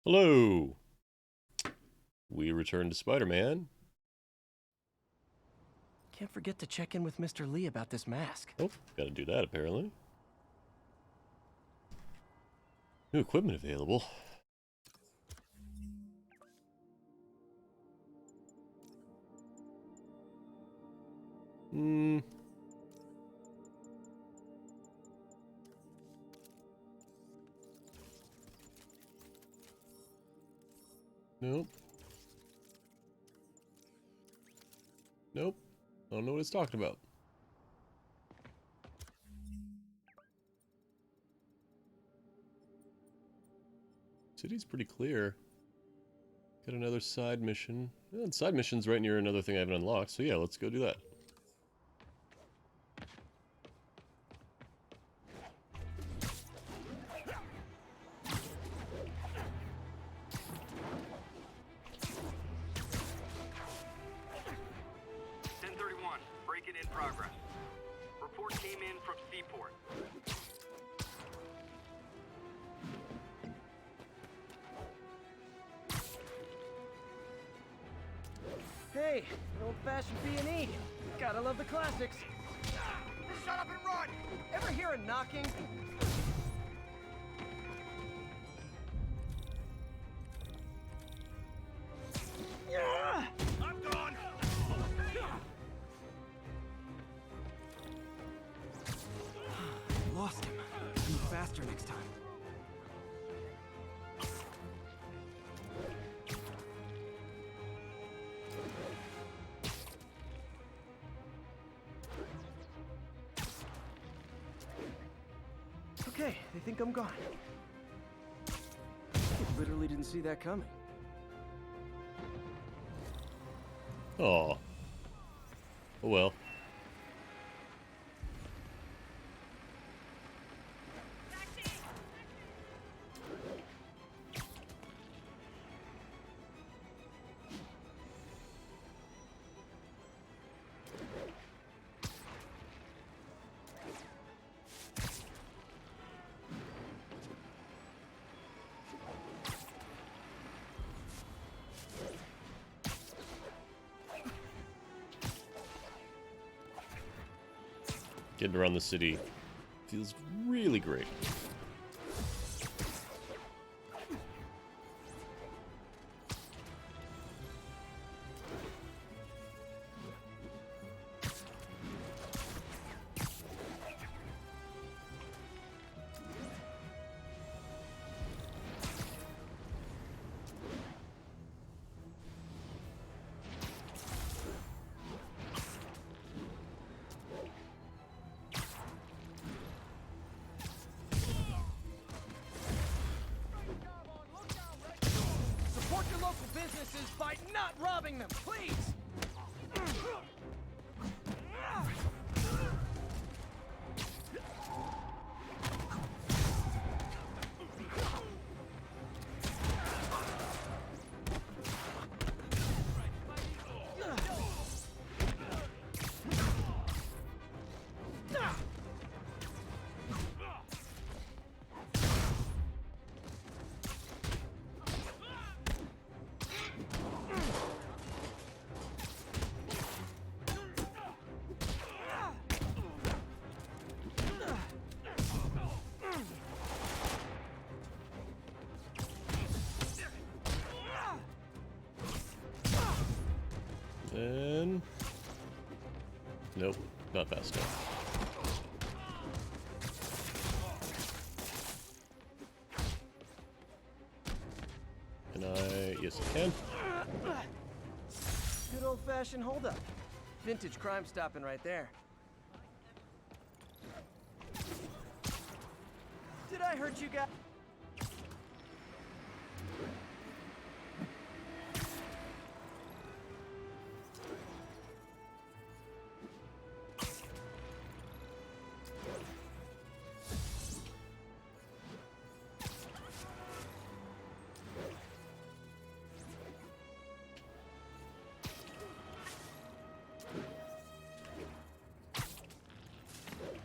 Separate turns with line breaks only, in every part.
Hello! We return to Spider-Man.
Can't forget to check in with Mr. Lee about this mask.
Oh, gotta do that apparently. New equipment available. Nope. Nope. I don't know what it's talking about. City's pretty clear. Got another side mission. The side mission's right near another thing I haven't unlocked, so yeah, let's go do that.
Break-in in progress. Report came in from Seaport.
Hey, an old-fashioned B&E. Gotta love the classics.
Shut up and run!
Ever hear a knocking?
I'm gone!
Lost him. Move faster next time. Okay, they think I'm gone. I literally didn't see that coming.
Oh. Oh well. Getting around the city feels really great.
Support your local businesses by not robbing them, please!
And nope, not fast enough. Can I? Yes, I can.
Good old-fashioned holdup. Vintage crime stopping right there. Did I hurt you guys?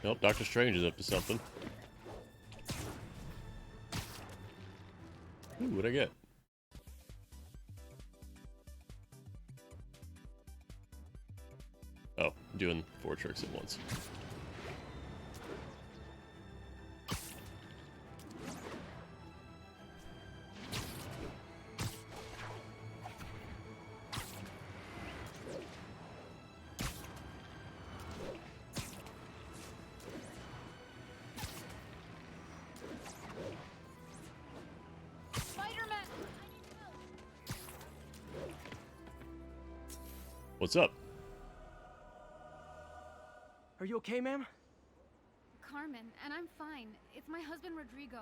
Nope, Doctor Strange is up to something. Ooh, what'd I get? doing 4 tricks at once.
Spider-Man!
What's up?
Are you okay, ma'am?
Carmen, and I'm fine. It's my husband, Rodrigo.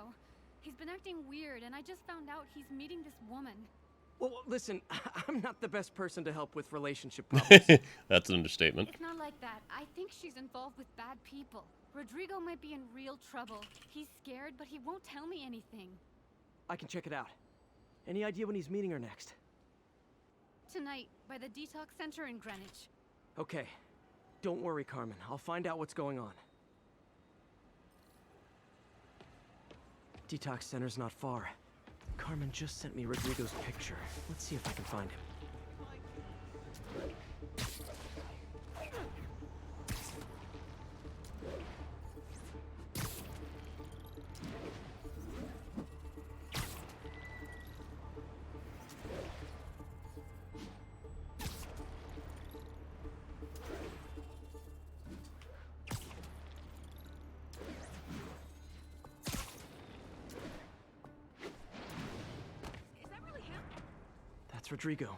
He's been acting weird, and I just found out he's meeting this woman.
Well, listen, I'm not the best person to help with relationship problems.
That's an understatement.
It's not like that. I think she's involved with bad people. Rodrigo might be in real trouble. He's scared, but he won't tell me anything.
I can check it out. Any idea when he's meeting her next?
Tonight, by the detox center in Greenwich.
Okay. Don't worry, Carmen. I'll find out what's going on. Detox center's not far. Carmen just sent me Rodrigo's picture. Let's see if I can find him. That's Rodrigo.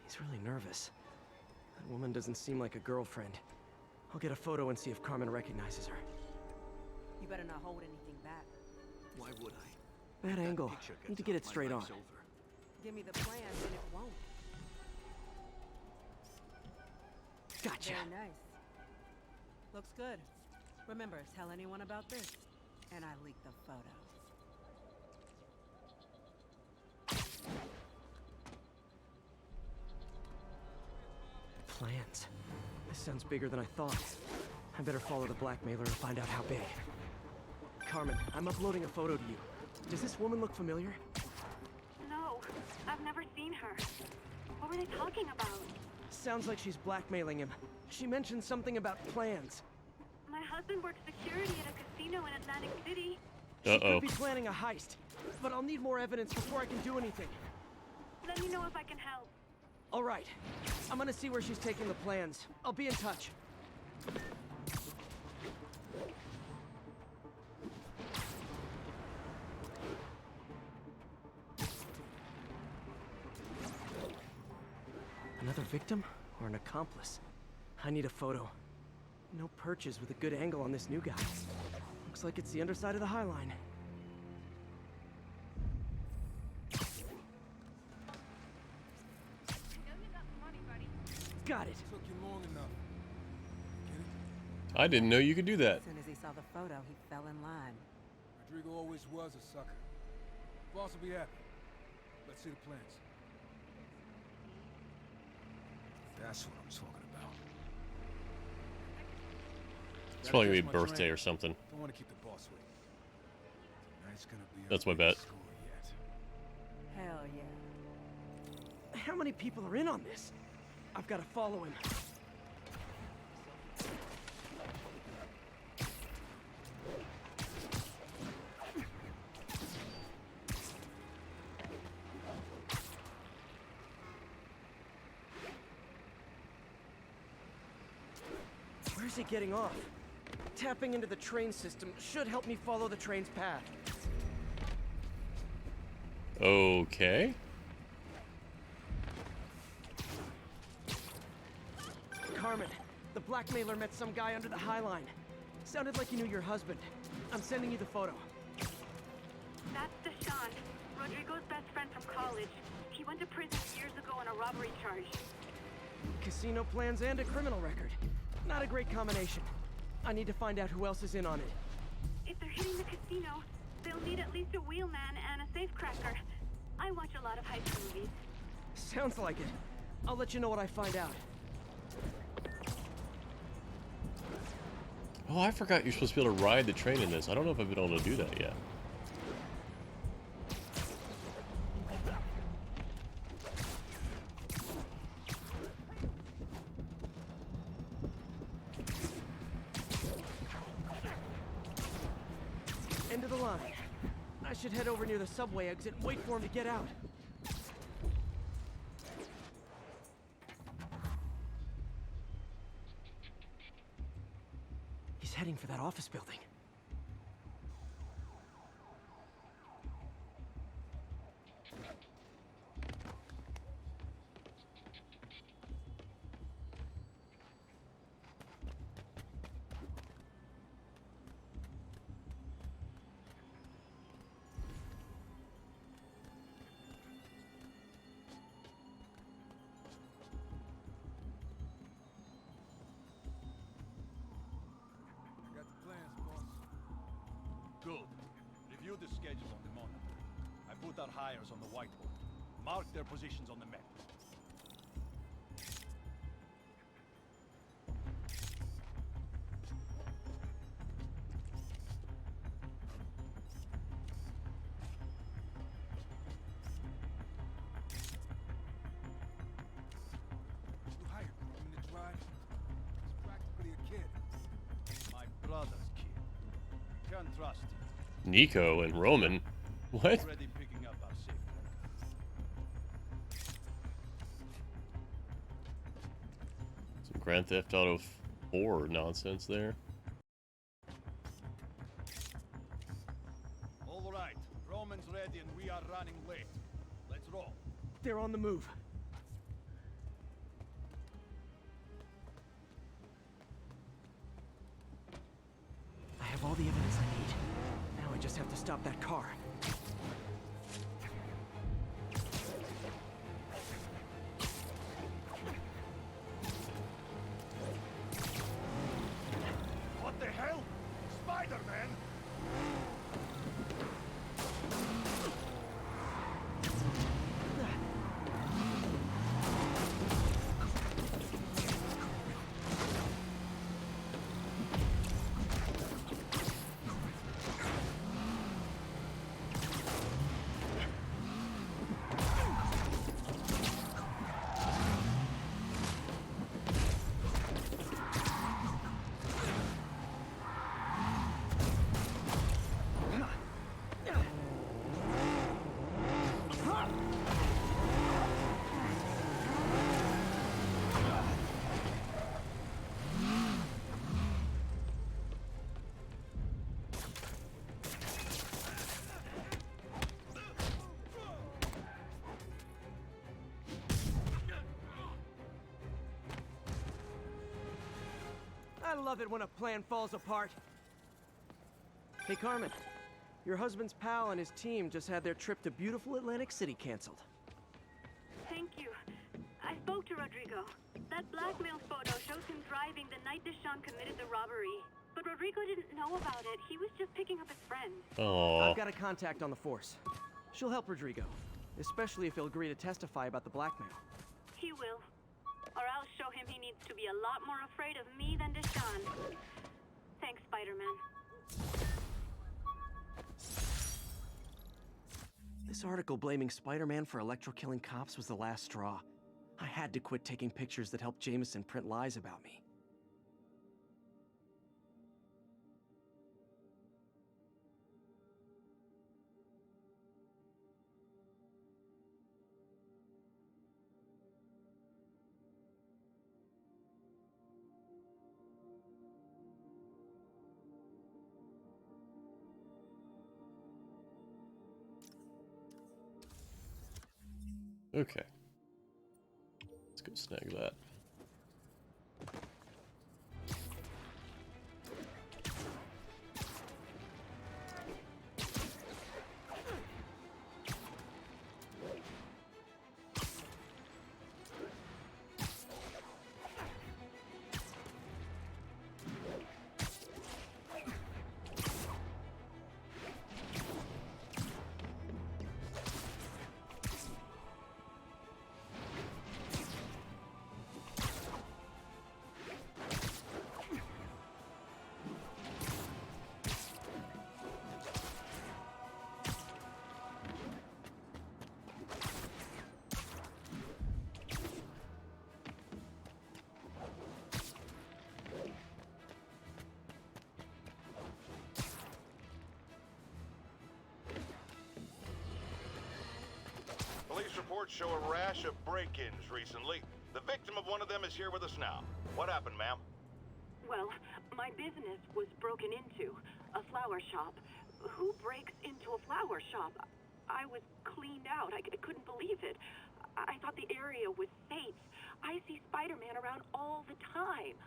He's really nervous. That woman doesn't seem like a girlfriend. I'll get a photo and see if Carmen recognizes her.
You better not hold anything back.
Why would I?
Bad
That
angle.
picture
Need to
gets
get
out,
it
my
straight on.
life's over.
Give me the plan and it won't.
Gotcha.
Very nice. Looks good. Remember, tell anyone about this, and I leak the photos.
Plans. This sounds bigger than I thought. I better follow the blackmailer and find out how big. Carmen, I'm uploading a photo to you. Does this woman look familiar?
No, I've never seen her. What were they talking about?
Sounds like she's blackmailing him. She mentioned something about plans.
My husband works security at a casino in Atlantic City.
She
Uh-oh.
could be planning a heist, but I'll need more evidence before I can do anything.
Let me know if I can help.
All right. I'm gonna see where she's taking the plans. I'll be in touch. Another victim or an accomplice? I need a photo. No perches with a good angle on this new guy. Looks like it's the underside of the High Line. Got it.
Took you long enough. Get it?
I didn't know you could do that.
As soon as he saw the photo, he fell in line.
Rodrigo always was a sucker. Boss will be happy. Let's see the plans. That's what I'm talking about.
It's probably gonna be
Gotta catch my
birthday
train.
or something.
Don't want to keep the boss waiting. Tonight's gonna be our
That's my
biggest
bet.
score yet.
Hell yeah.
How many people are in on this? I've got to follow him. Where's he getting off? Tapping into the train system should help me follow the train's path.
Okay.
Carmen, the blackmailer met some guy under the High Line. Sounded like he knew your husband. I'm sending you the photo.
That's Deshaun, Rodrigo's best friend from college. He went to prison years ago on a robbery charge.
Casino plans and a criminal record. Not a great combination. I need to find out who else is in on it.
If they're hitting the casino, they'll need at least a wheelman and a safecracker. I watch a lot of heist movies.
Sounds like it. I'll let you know what I find out.
Oh, I forgot you're supposed to be able to ride the train in this. I don't know if I've been able to do that yet.
should head over near the subway exit and wait for him to get out. He's heading for that office building.
I got the plans, boss.
Good. Review the schedule on the monitor. I put our hires on the whiteboard. Mark their positions on the map.
You hired him to drive. He's practically a kid.
My brother's kid. Can't trust him.
Nico and Roman. What?
Already picking up our safe
Some Grand Theft Auto 4 nonsense there.
All right. Roman's ready and we are running late. Let's roll.
They're on the move. I have all the evidence I need. Now I just have to stop that car.
What the hell? Spider-Man!
I love it when a plan falls apart. Hey, Carmen. Your husband's pal and his team just had their trip to beautiful Atlantic City canceled.
Thank you. I spoke to Rodrigo. That blackmail photo shows him driving the night Deshaun committed the robbery. But Rodrigo didn't know about it. He was just picking up his friend.
Oh.
I've got a contact on the force. She'll help Rodrigo, especially if he'll agree to testify about the blackmail.
He will. Or I'll show him he needs to be a lot more afraid of me than Deshaun. Thanks, Spider-Man.
This article blaming Spider-Man for electro-killing cops was the last straw. I had to quit taking pictures that helped Jameson print lies about me.
Okay. Let's go snag that.
Police reports show a rash of break-ins recently. The victim of one of them is here with us now. What happened, ma'am?
Well, my business was broken into. A flower shop. Who breaks into a flower shop? I was cleaned out. I couldn't believe it. I thought the area was safe. I see Spider-Man around all the time.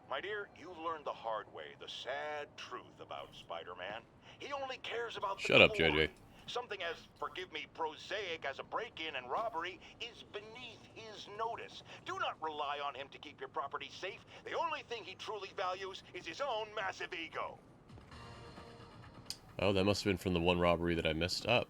My dear, you learned the hard way the sad truth about Spider-Man. He only cares about the
Shut up,
glory.
JJ.
Something as, forgive me, prosaic as a break-in and robbery is beneath his notice. Do not rely on him to keep your property safe. The only thing he truly values is his own massive ego.
Oh, that must have been from the one robbery that I messed up.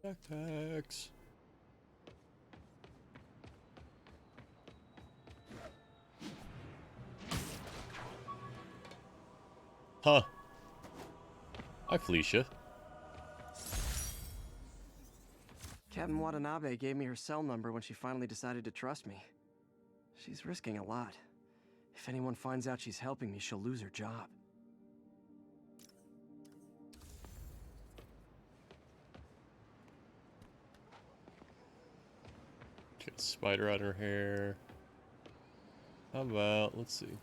Backpacks. Huh. Hi, Felicia.
Captain Watanabe gave me her cell number when she finally decided to trust me. She's risking a lot. If anyone finds out she's helping me, she'll lose her job.
Got a spider on her hair. How about, let's see.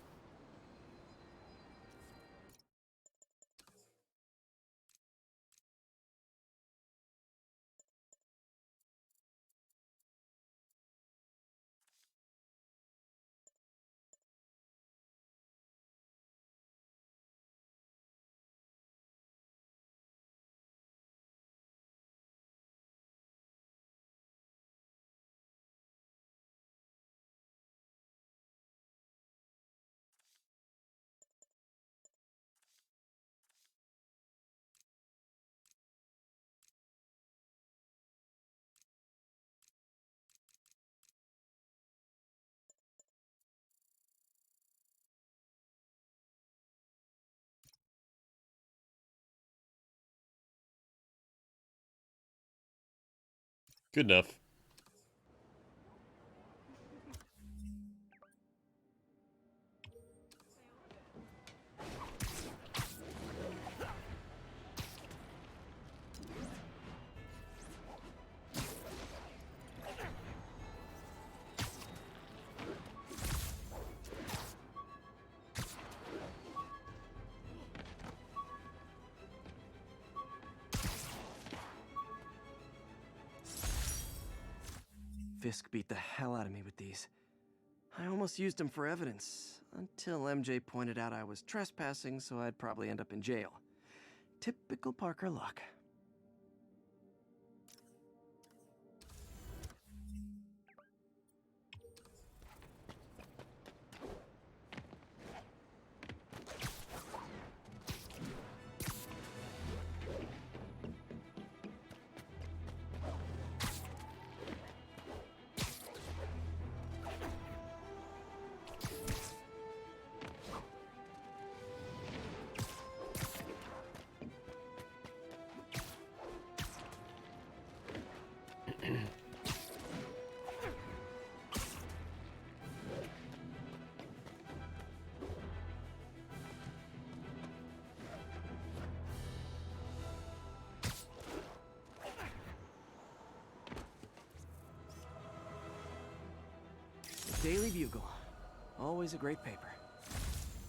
Good enough.
Fisk beat the hell out of me with these. I almost used him for evidence, until MJ pointed out I was trespassing, so I'd probably end up in jail. Typical Parker luck. Daily Bugle. Always a great paper.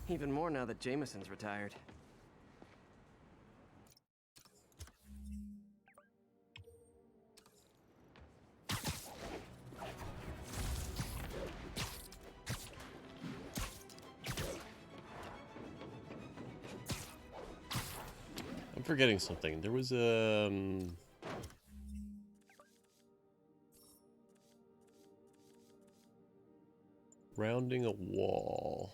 Even more now that Jameson's retired.
I'm forgetting something. There was rounding a wall.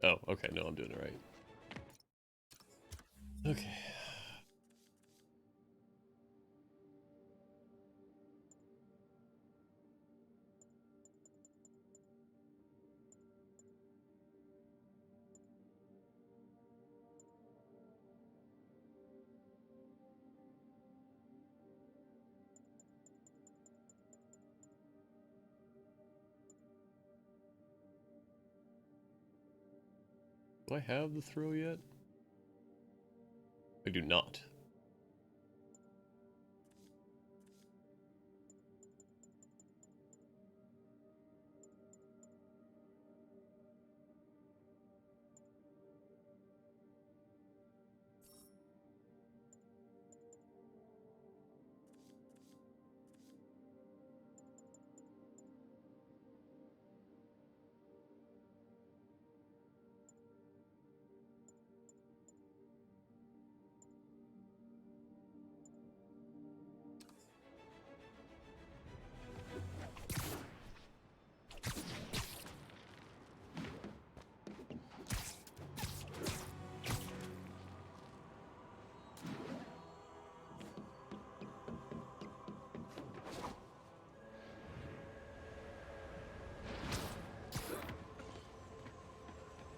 Oh, okay. No, I'm doing it right. Okay. Do I have the throw yet? I do not.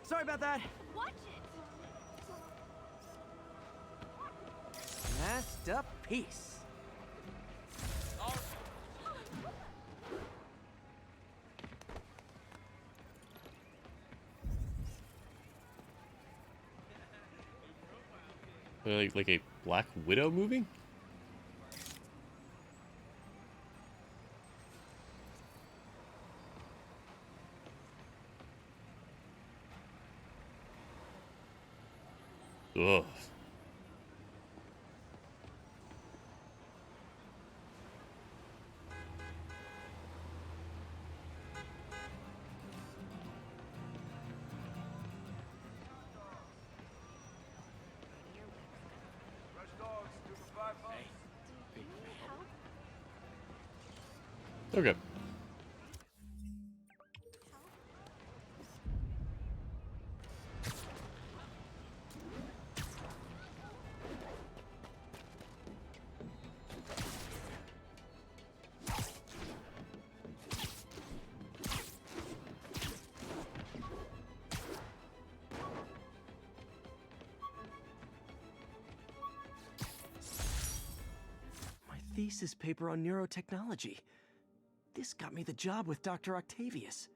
Sorry about that.
Watch it!
Masterpiece.
Like a Black Widow movie? Ugh. Okay.
My thesis paper on neurotechnology. This got me the job with Dr. Octavius.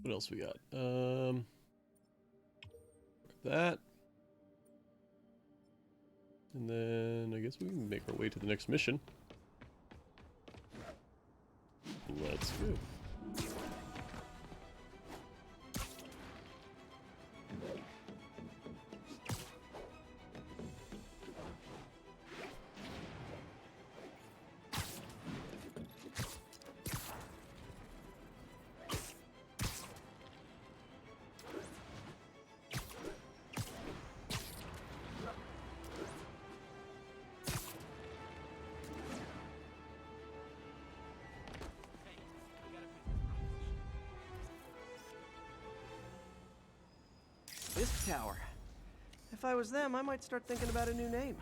What else we got? That. And then I guess we can make our way to the next mission. Let's go.
This tower. If I was them, I might start thinking about a new name.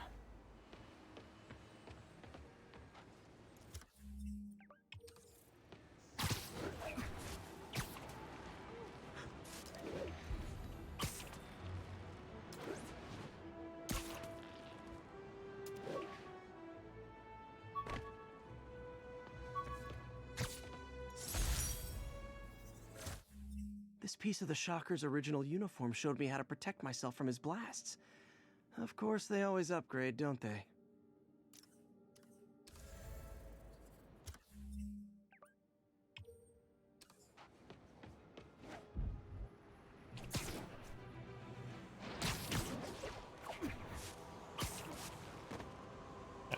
This piece of the Shocker's original uniform showed me how to protect myself from his blasts. Of course, they always upgrade, don't they?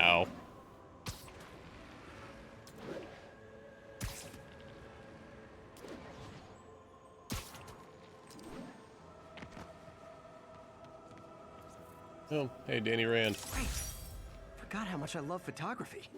Ow. Oh, hey, Danny Rand.
Great. Forgot how much I love photography.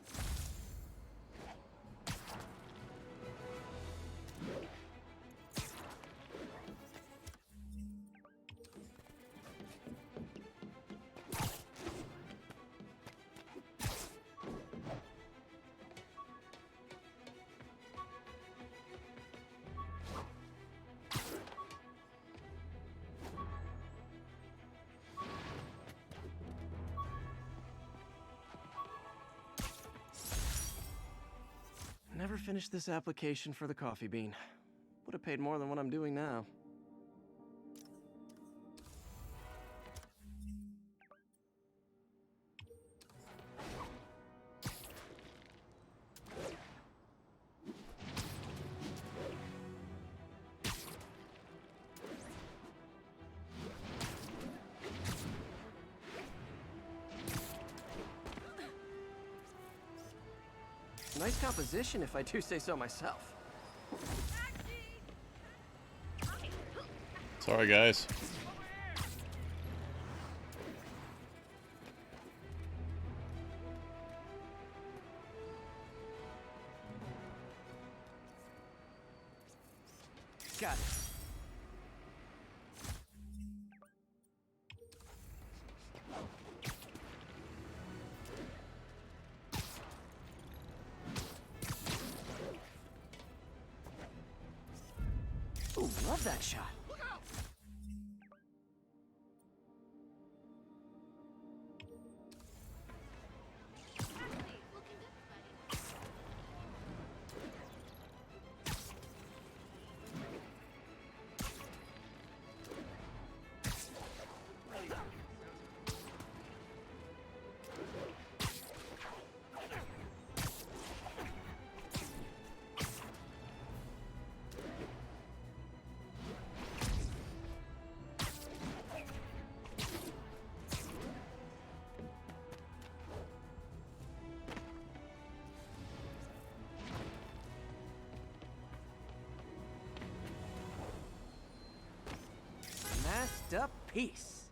never finished this application for the coffee bean. Would have paid more than what I'm doing now. Nice composition, if I do say so myself.
Sorry, guys.
Got it. Ooh, love that shot. Masked up piece.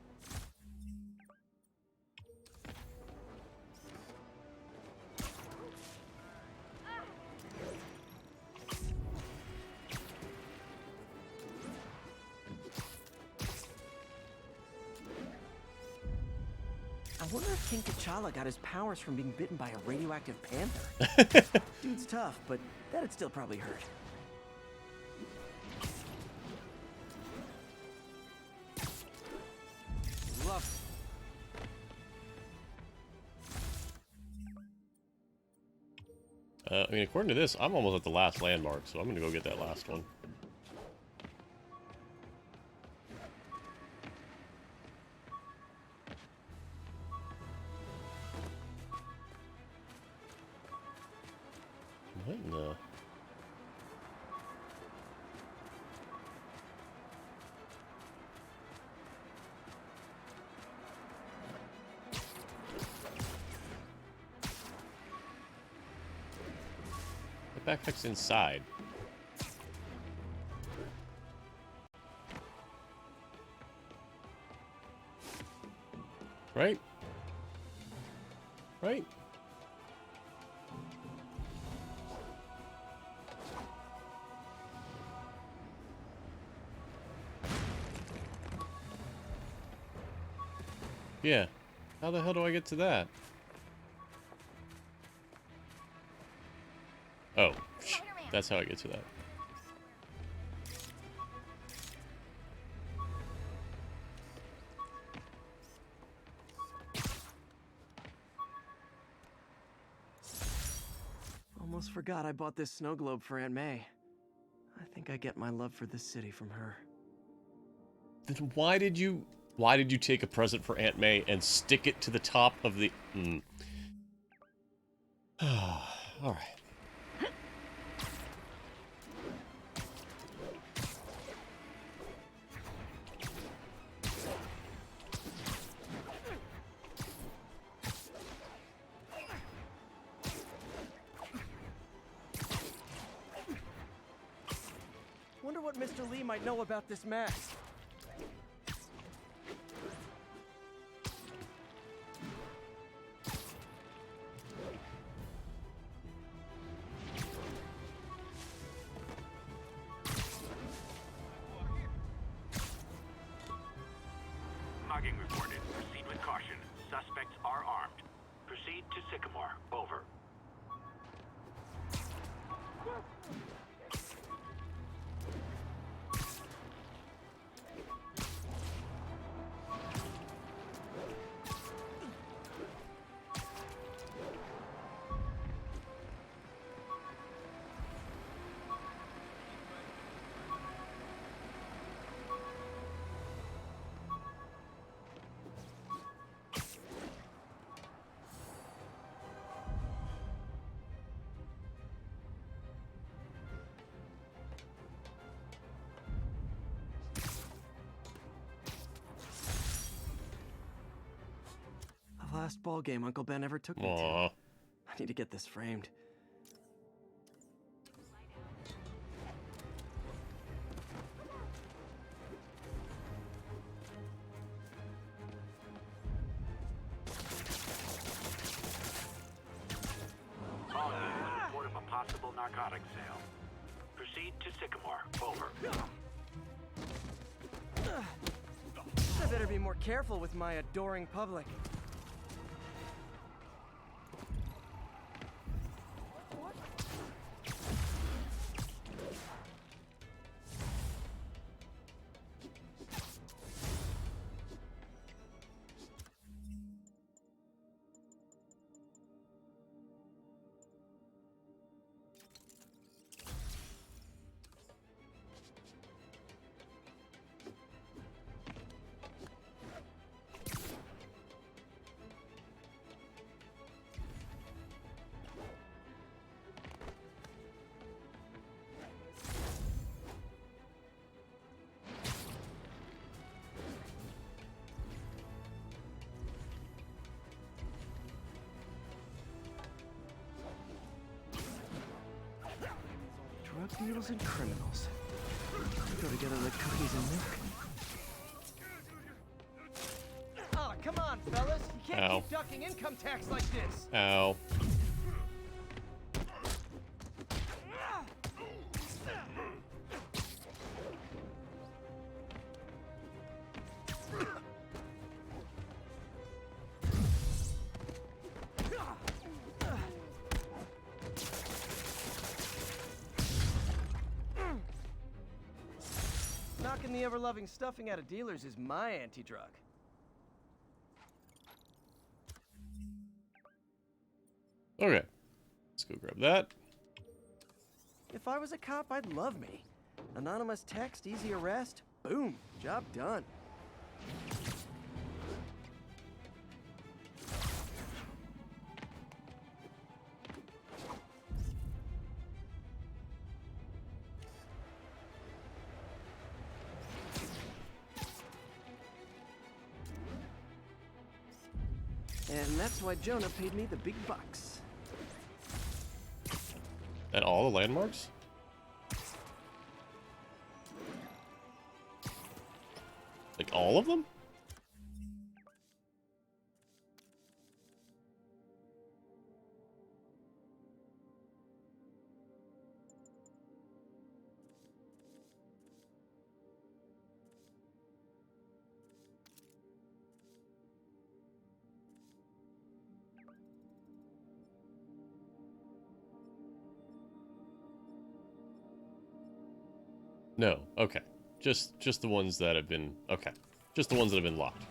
I wonder if King T'Challa got his powers from being bitten by a radioactive panther. Dude's tough, but that'd still probably hurt. Love
I mean, according to this, I'm almost at the last landmark, so I'm gonna go get that last one. What in the... The backpack's inside. Right? Right? Yeah. How the hell do I get to that? Oh, that's how I get to that.
Almost forgot I bought this snow globe for Aunt May. I think I get my love for this city from her.
Then why did you take a present for Aunt May and stick it to the top of the... All right.
Wonder what Mr. Lee might know about this mask.
Mugging reported. Proceed with caution. Suspects are armed. Proceed to Sycamore. Over.
last ball game Uncle Ben ever took me to.
Aw.
I need to get this framed.
All units report of a possible narcotics sale. Proceed to Sycamore. Over.
I better be more careful with my adoring public. Drug dealers and criminals. Go together like cookies and milk. Oh, come on, fellas. You can't
Ow.
keep ducking income tax like this.
Ow.
Knocking the ever-loving stuffing out of dealers is my anti-drug.
Okay. Let's go grab that.
If I was a cop, I'd love me. Anonymous text, easy arrest, boom, job done. And that's why Jonah paid me the big bucks.
And all the landmarks? Like all of them? No. Okay. Just the ones that have been okay. Just the ones that have been locked.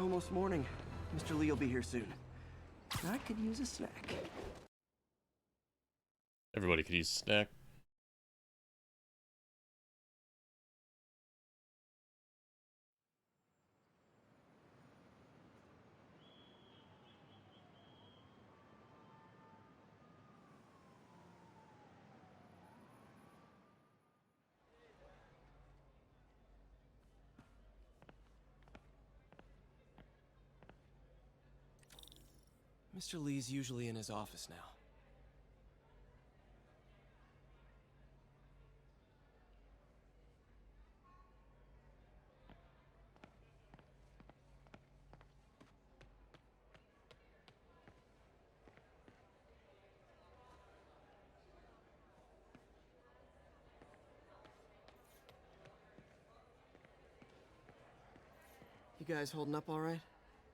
Almost morning. Mr. Lee will be here soon. I could use a snack.
Everybody could use a snack.
Mr. Lee's usually in his office now. You guys holding up all right?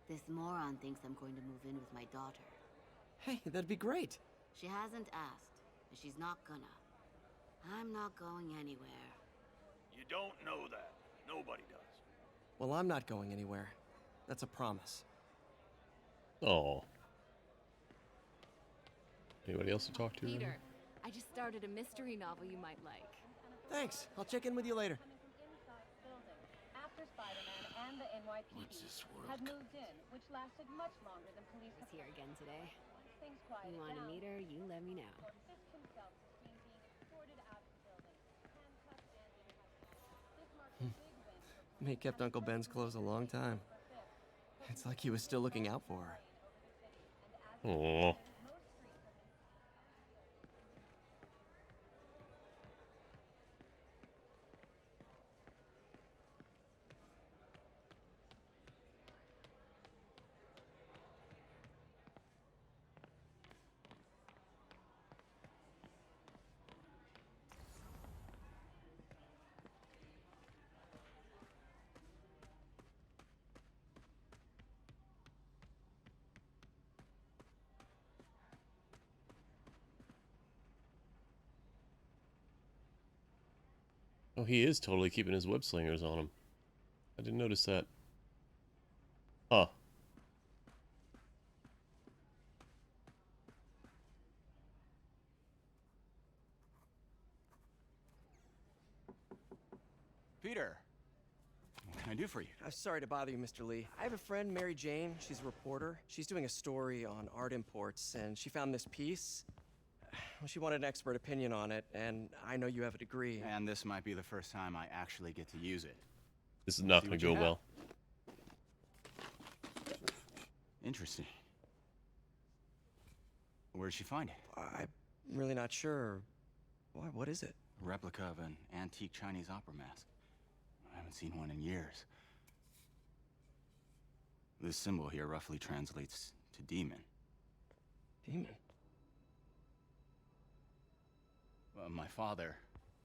This moron thinks I'm going to move in with my daughter.
Hey, that'd be great.
She hasn't asked, and she's not gonna. I'm not going anywhere.
You don't know that. Nobody does.
Well, I'm not going anywhere. That's a promise.
Oh. Anybody else to talk to?
Peter, I just started a mystery novel you might like.
Thanks. I'll check in with you later.
After Spider-Man and the NYPD had moved in, which lasted much longer than police
He's here again today.
things quieted
You want to
down.
meet her? You let me know.
Fisk himself was seen being escorted out of the building, handcuffed and in custody. This marked a big win for
He kept Uncle Ben's clothes a long time. It's like he was still looking out for her.
Oh. Oh, he is totally keeping his web slingers on him. I didn't notice that. Huh.
Peter, what can I do for you?
I'm sorry to bother you, Mr. Lee. I have a friend, Mary Jane. She's a reporter. She's doing a story on art imports, and she found this piece. Well, she wanted an expert opinion on it, and I know you have a degree.
And this might be the first time I actually get to use it.
This is not
See
going
what
to
you
go
have.
well.
Interesting. Where'd she find it?
I'm really not sure. What is it?
A replica of an antique Chinese opera mask. I haven't seen one in years. This symbol here roughly translates to demon.
Demon?
Well, my father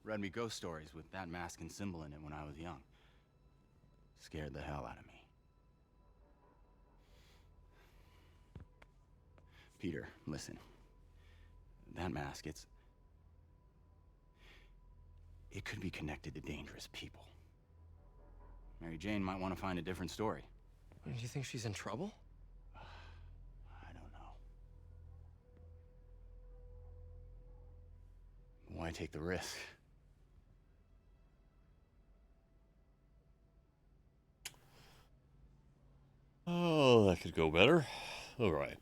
read me ghost stories with that mask and symbol in it when I was young. Scared the hell out of me. Peter, listen. That mask, it could be connected to dangerous people. Mary Jane might want to find a different story.
Do you think she's in trouble?
I don't know. Why take the risk?
Oh, that could go better. All right.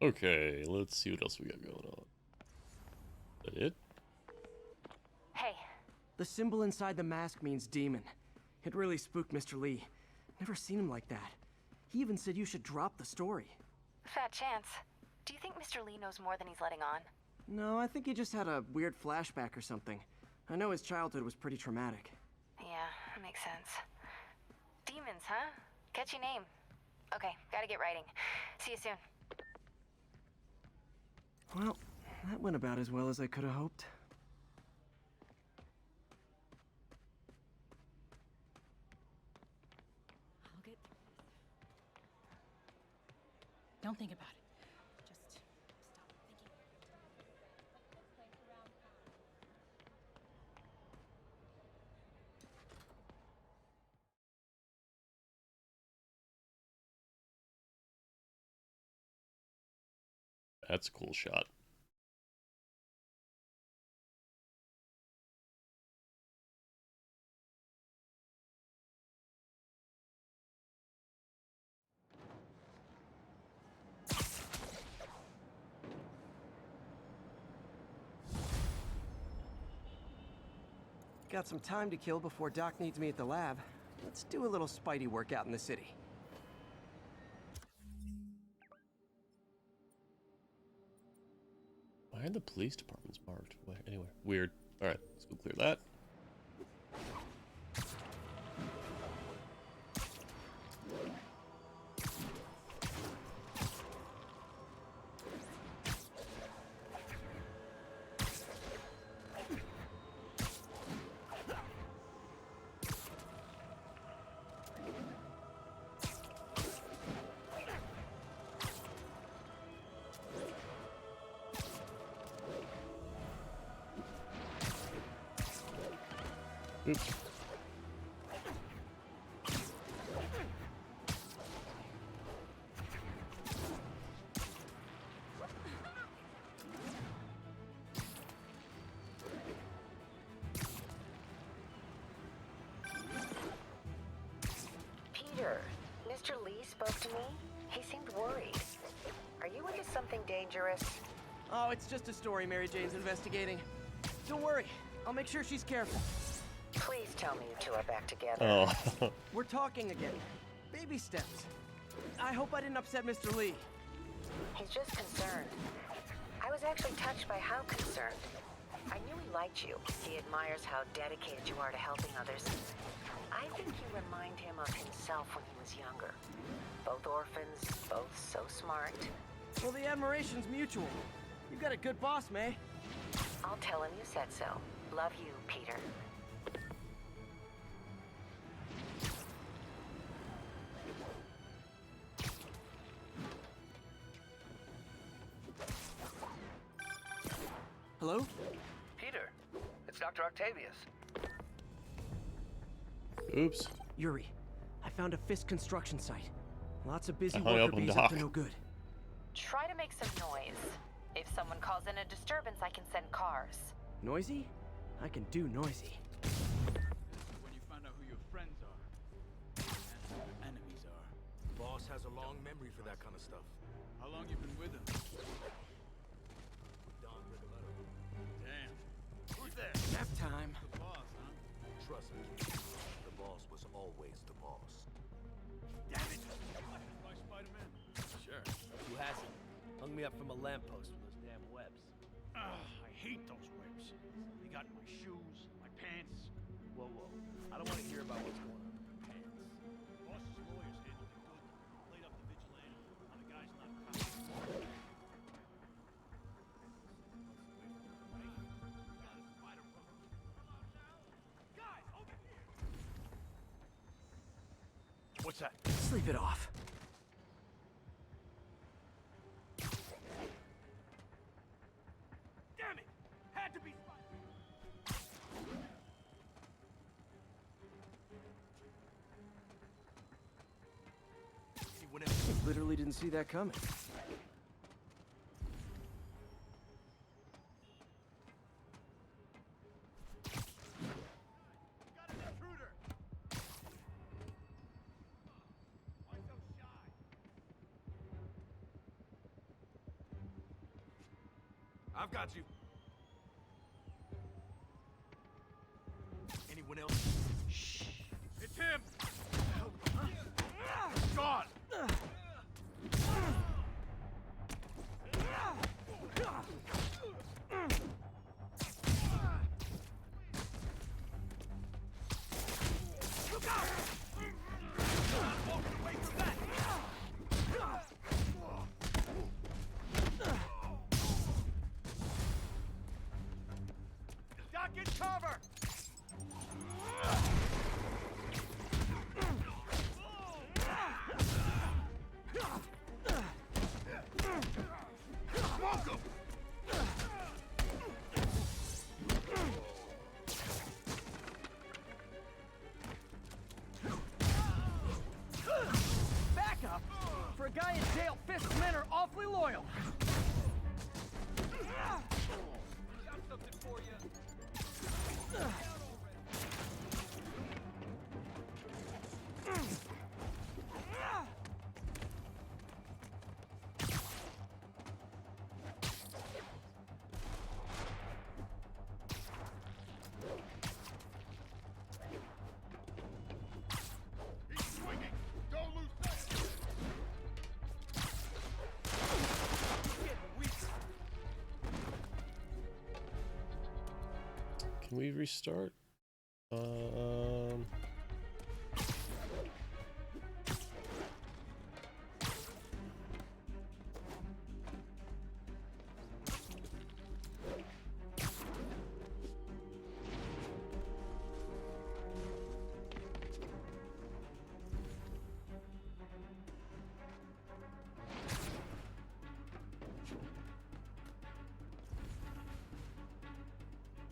Okay, let's see what else we got going on. Is that it?
Hey.
The symbol inside the mask means demon. It really spooked Mr. Lee. Never seen him like that. He even said you should drop the story.
Fat chance. Do you think Mr. Lee knows more than he's letting on?
No, I think he just had a weird flashback or something. I know his childhood was pretty traumatic.
Yeah, makes sense. Demons, huh? Catchy name. Okay, gotta get writing. See you soon.
Well, that went about as well as I could have hoped.
I'll get through this. Don't think about it. Just stop thinking.
That's a cool shot.
Got some time to kill before Doc needs me at the lab. Let's do a little Spidey work out in the city.
Why are the police departments marked? Anyway, weird. Alright, let's go clear that. Oops.
Peter, Mr. Lee spoke to me. He seemed worried. Are you into something dangerous?
Oh, it's just a story Mary Jane's investigating. Don't worry, I'll make sure she's careful.
Please tell me you two are back together.
Oh.
We're talking again. Baby steps. I hope I didn't upset Mr. Lee.
He's just concerned. I was actually touched by how concerned. I knew he liked you. He admires how dedicated you are to helping others. I think you remind him of himself when he was younger. Both orphans, both so smart.
Well, the admiration's mutual. You've got a good boss, May.
I'll tell him you said so. Love you, Peter.
Hello?
Peter, it's Dr. Octavius.
Oops.
Yuri, I found a Fisk construction site. Lots of busy
I hung
worker
up on
bees
Doc.
up to no good.
Try to make some noise. If someone calls in a disturbance, I can send cars.
Noisy? I can do noisy.
When you find out who your friends are and who your enemies are.
Boss has a long memory for that kind of stuff.
How long you been with him? Damn. Who's there?
Nap time.
The boss, huh?
Trust me, the boss was always the boss.
Damn it! By Spider-Man?
Sure. Who hasn't? Hung me up from a lamppost with those damn webs.
I hate those webs. They got in my shoes, my pants.
Whoa, whoa. I don't want to hear about what's going on in your pants.
Boss's lawyers handled it good. Played up the vigilante. Now the guy's not coming.
What's that?
Sleep it off.
Damn it! Had to be
Anyone else?
Literally didn't see that coming.
got an intruder! Why so shy?
I've got you. Anyone else? Shh.
It's him!
God!
Doc, get cover!
Backup? For a guy in jail, Fisk's men are awfully loyal.
Got something for you.
Can we restart?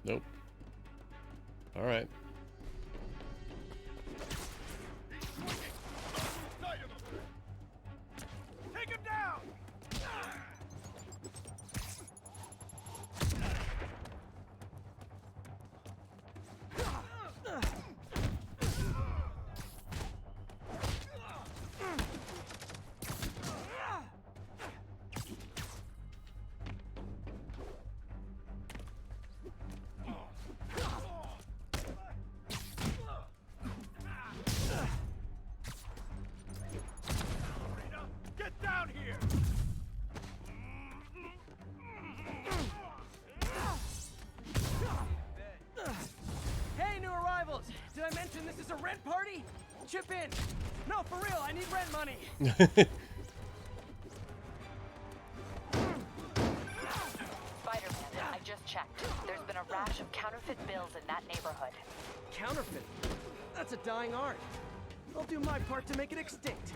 Nope. All right.
Take him down! Get down here!
Hey, new arrivals! Did I mention this is a rent party? Chip in! No, for real, I need rent money!
Spider-Man, I just checked. There's been a rash of counterfeit bills in that neighborhood.
Counterfeit? That's a dying art. I'll do my part to make it extinct.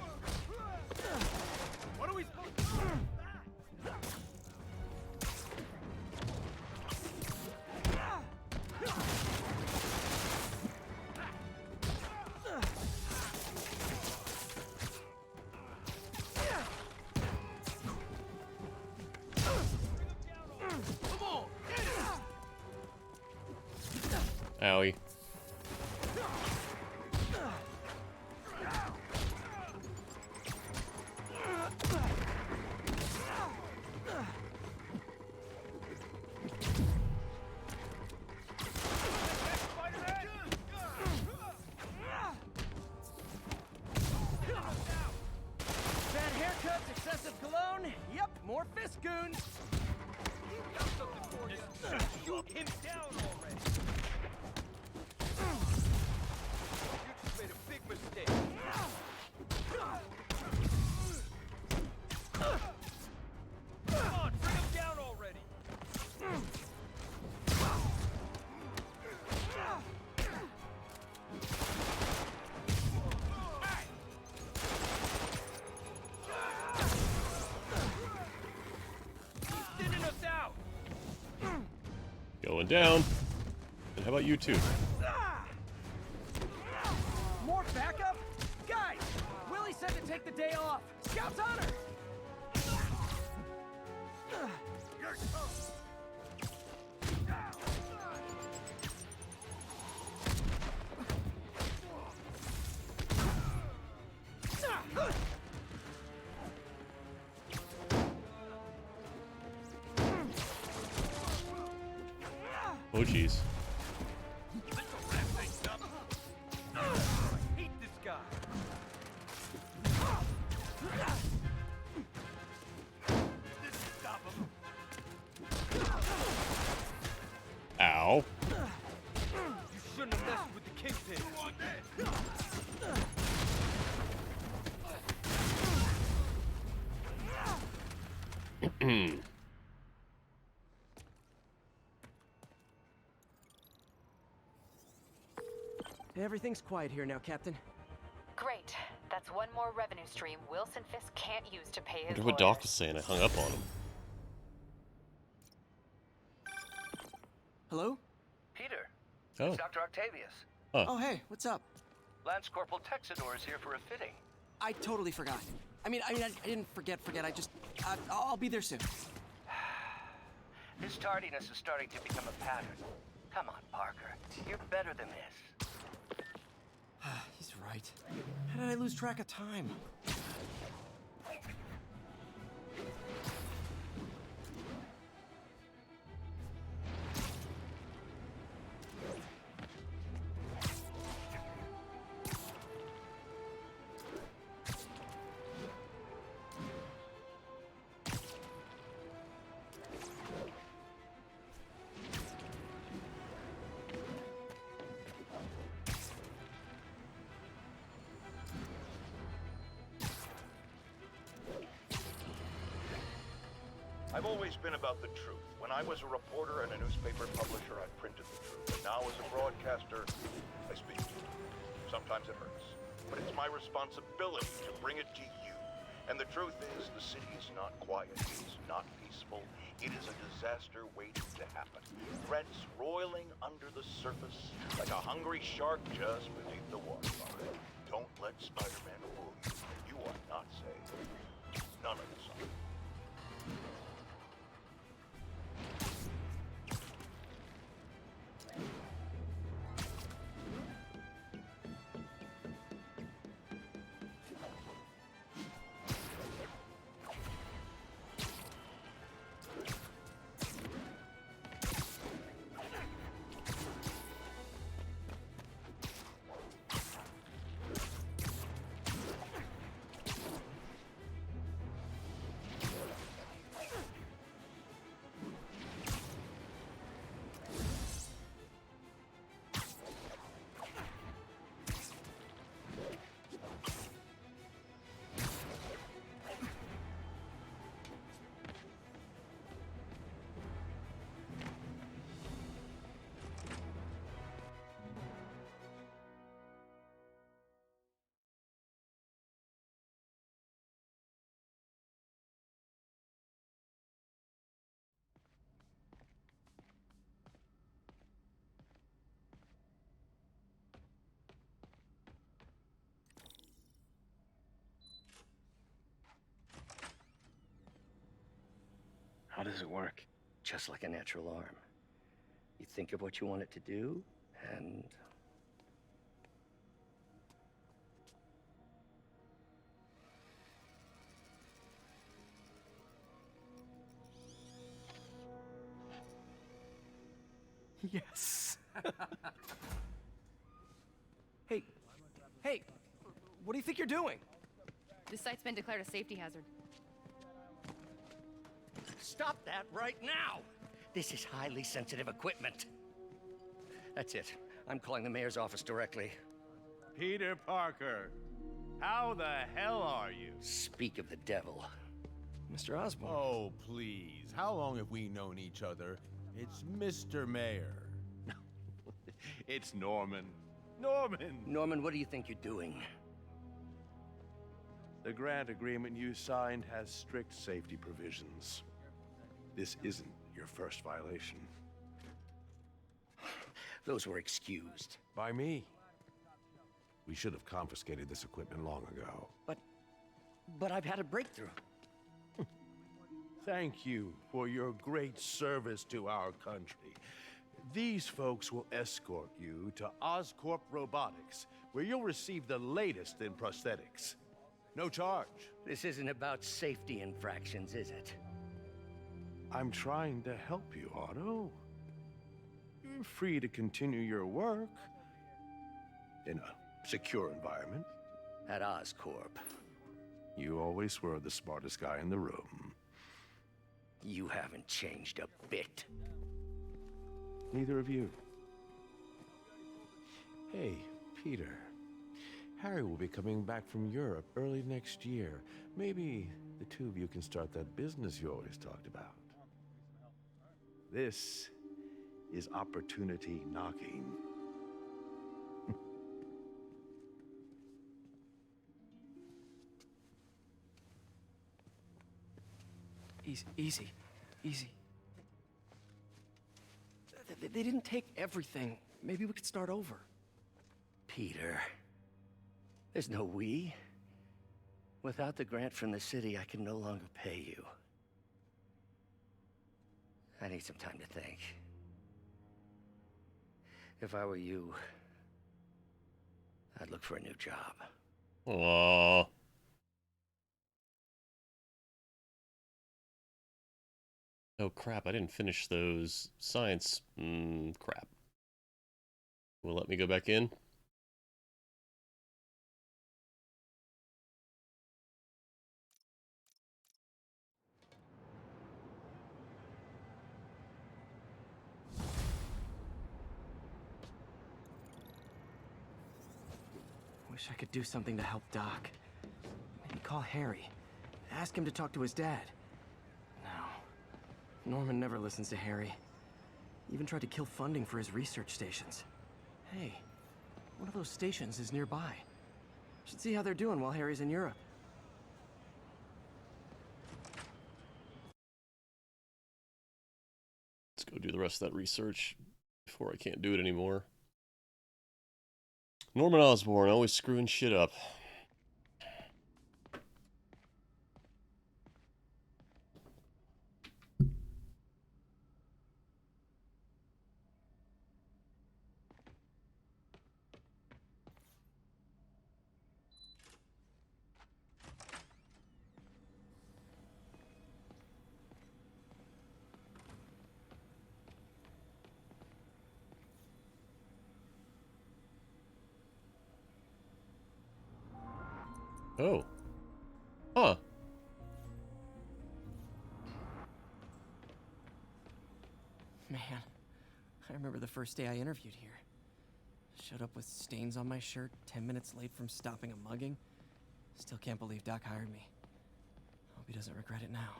What are we supposed to do?
Come on!
Owie.
Bad haircuts, excessive cologne. Yep, more fist goons.
Got something for you. Just shoot him down already. You just made a big mistake. Come on, bring him down already. He's thinning us out.
Going down. And how about you two?
More backup? Guys, Willie said to take the day off. Scout's honor!
Oh, jeez.
I hate this guy. This will stop him.
Ow.
You shouldn't have messed with the kingpin.
Everything's quiet here now, Captain.
Great. That's one more revenue stream Wilson Fisk can't use to pay
I
his
wonder what
lawyers.
Doc was saying. I hung up on him.
Hello?
Peter,
Oh.
it's Dr. Octavius.
Huh.
Oh, hey, what's up?
Lance Corporal Texador is here for a fitting.
I totally forgot. I didn't forget. I'll be there soon.
This tardiness is starting to become a pattern. Come on, Parker. You're better than this.
He's right. How did I lose track of time?
I've always been about the truth. When I was a reporter and a newspaper publisher, I printed the truth. And now as a broadcaster, I speak the truth. Sometimes it hurts, but it's my responsibility to bring it to you. And the truth is, the city is not quiet. It is not peaceful. It is a disaster waiting to happen. Threats roiling under the surface like a hungry shark just beneath the waterline. Don't let Spider-Man fool you. You are not safe. None of us are.
How does it work? Just like a natural arm. You think of what you want it to do, and...
Yes. Hey, what do you think you're doing?
This site's been declared a safety hazard.
Stop that right now! This is highly sensitive equipment. That's it. I'm calling the mayor's office directly.
Peter Parker, how the hell are you?
Speak of the devil.
Mr. Osborn.
Oh, please. How long have we known each other? It's Mr. Mayor. It's Norman.
Norman, what do you think you're doing?
The grant agreement you signed has strict safety provisions. This isn't your first violation.
Those were excused.
By me. We should have confiscated this equipment long ago.
But I've had a breakthrough.
Thank you for your great service to our country. These folks will escort you to Oscorp Robotics, where you'll receive the latest in prosthetics. No charge.
This isn't about safety infractions, is it?
I'm trying to help you, Otto. You're free to continue your work in a secure environment.
At Oscorp.
You always were the smartest guy in the room.
You haven't changed a bit.
Neither of you. Hey, Peter. Harry will be coming back from Europe early next year. Maybe the two of you can start that business you always talked about. This is opportunity knocking.
Easy. They didn't take everything. Maybe we could start over.
Peter, there's no we. Without the grant from the city, I can no longer pay you. I need some time to think. If I were you, I'd look for a new job.
Aww. Oh crap, I didn't finish those science crap. Will let me go back in?
Wish I could do something to help Doc. Maybe call Harry. Ask him to talk to his dad. No. Norman never listens to Harry. Even tried to kill funding for his research stations. Hey, one of those stations is nearby. Should see how they're doing while Harry's in Europe.
Let's go do the rest of that research before I can't do it anymore. Norman Osborn, always screwing shit up. Oh. Huh.
Man, I remember the first day I interviewed here. Showed up with stains on my shirt, 10 minutes late from stopping a mugging. Still can't believe Doc hired me. Hope he doesn't regret it now.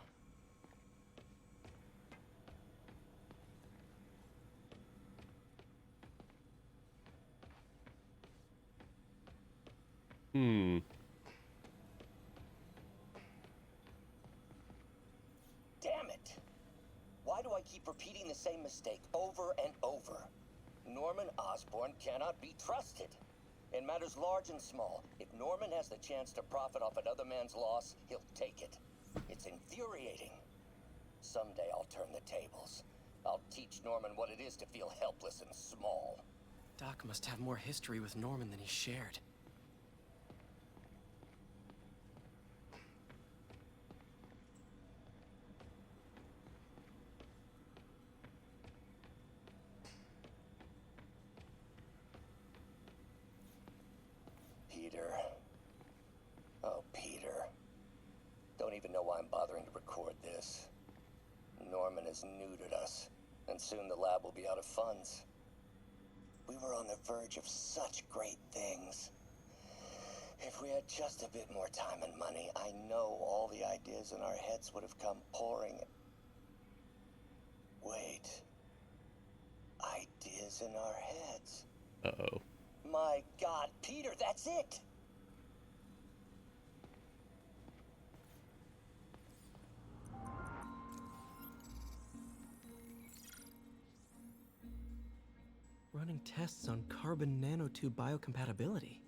Damn it! Why do I keep repeating the same mistake over and over? Norman Osborn cannot be trusted. In matters large and small, if Norman has the chance to profit off another man's loss, he'll take it. It's infuriating. Someday I'll turn the tables. I'll teach Norman what it is to feel helpless and small.
Doc must have more history with Norman than he shared.
Peter. Oh, Peter. Don't even know why I'm bothering to record this. Norman has neutered us, and soon the lab will be out of funds. We were on the verge of such great things. If we had just a bit more time and money, I know all the ideas in our heads would have come pouring. Wait. Ideas in our heads.
Uh-oh.
My God, Peter, that's it!
Running tests on carbon nanotube biocompatibility.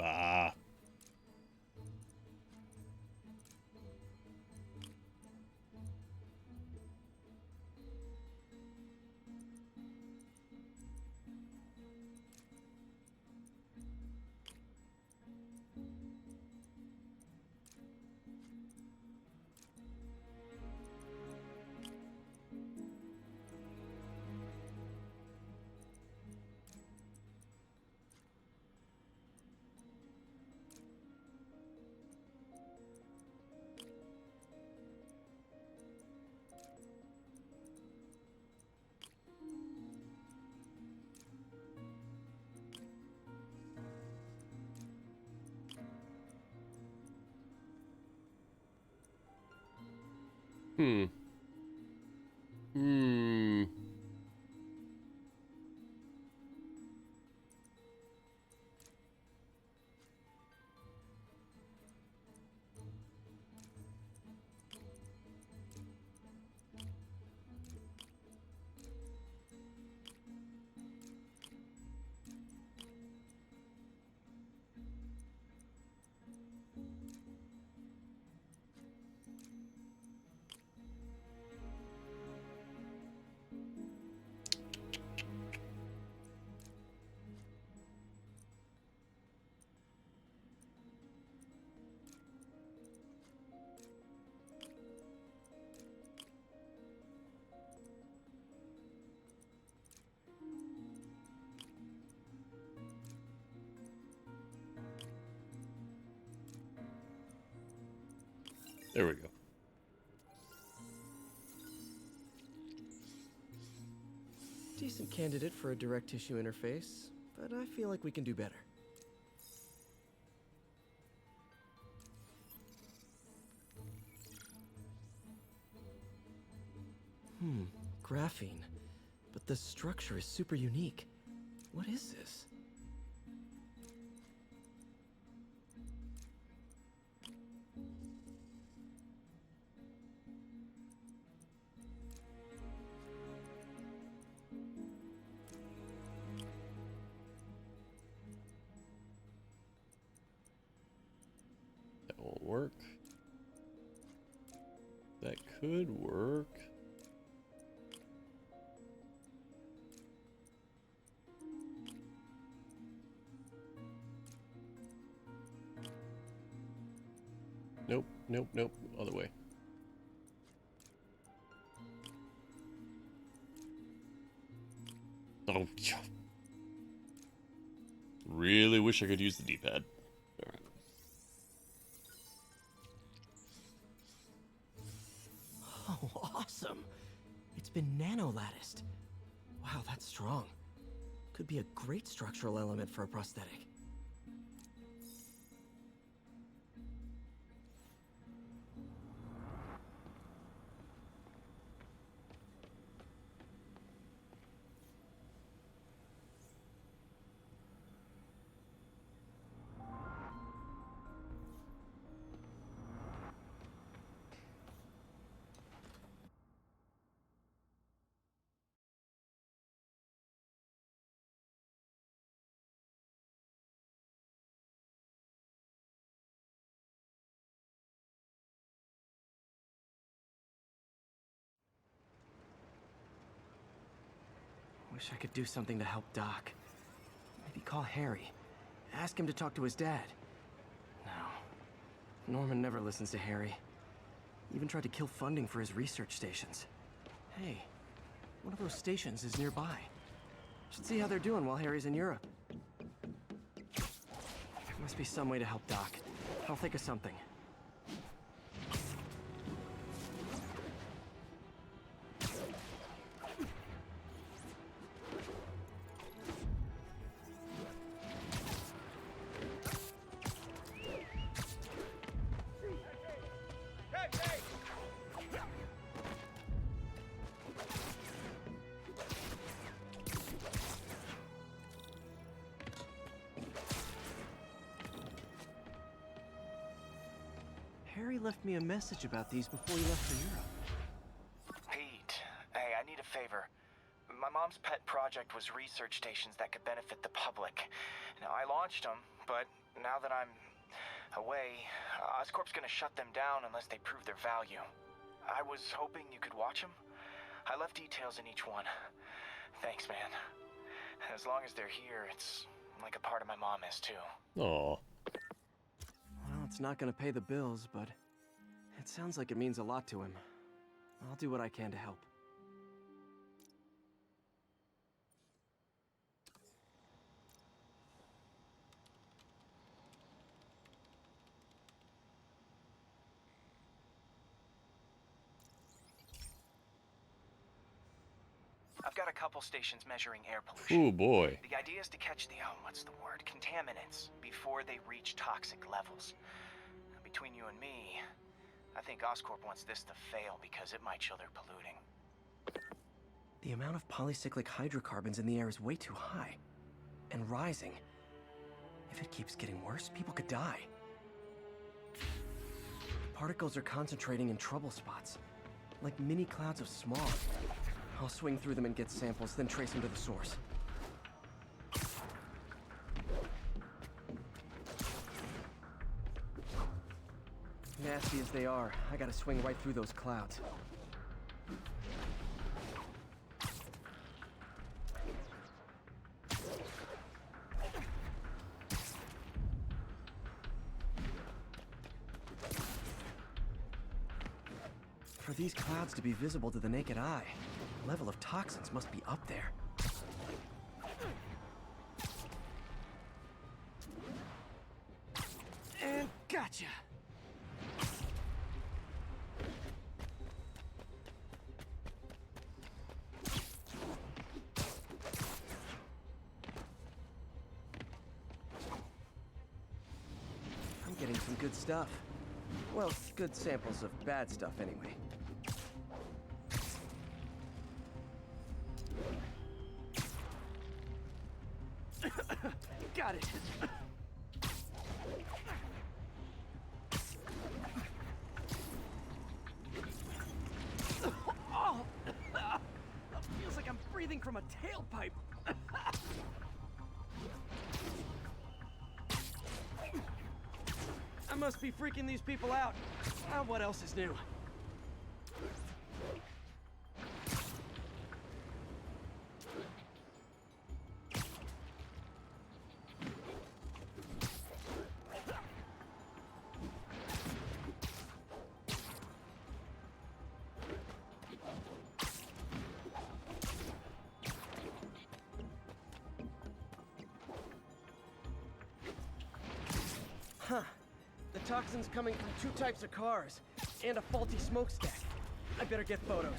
Ah. Hmm. Hmm. There we go.
Decent candidate for a direct tissue interface, but I feel like we can do better. Graphene. But the structure is super unique. What is this?
That won't work. That could work. Nope, nope, nope. Other way. Oh, yeah. Really wish I could use the D-pad. Alright.
Oh, awesome! It's been nano-latticed. Wow, that's strong. Could be a great structural element for a prosthetic. Wish I could do something to help Doc. Maybe call Harry. Ask him to talk to his dad. No. Norman never listens to Harry. Even tried to kill funding for his research stations. Hey, one of those stations is nearby. Should see how they're doing while Harry's in Europe. There must be some way to help Doc. I'll think of something. Harry left me a message about these before he left for Europe.
Pete, hey, I need a favor. My mom's pet project was research stations that could benefit the public. Now, I launched them, but now that I'm away, Oscorp's gonna shut them down unless they prove their value. I was hoping you could watch them. I left details in each one. Thanks, man. As long as they're here, it's like a part of my mom is, too.
Aww.
Well, it's not gonna pay the bills, but it sounds like it means a lot to him. I'll do what I can to help.
I've got a couple stations measuring air pollution.
Ooh, boy.
The idea is to catch the, what's the word, contaminants before they reach toxic levels. Between you and me, I think Oscorp wants this to fail because it might show they're polluting.
The amount of polycyclic hydrocarbons in the air is way too high. And rising. If it keeps getting worse, people could die. Particles are concentrating in trouble spots, like mini clouds of smog. I'll swing through them and get samples, then trace them to the source. Nasty as they are, I gotta swing right through those clouds. For these clouds to be visible to the naked eye, the level of toxins must be up there. And gotcha! getting some good stuff. Well, good samples of bad stuff anyway. Got it. Oh! Feels like I'm breathing from a tailpipe. I must be freaking these people out. What else is new? Huh. The toxin's coming from 2 types of cars, and a faulty smokestack. I better get photos.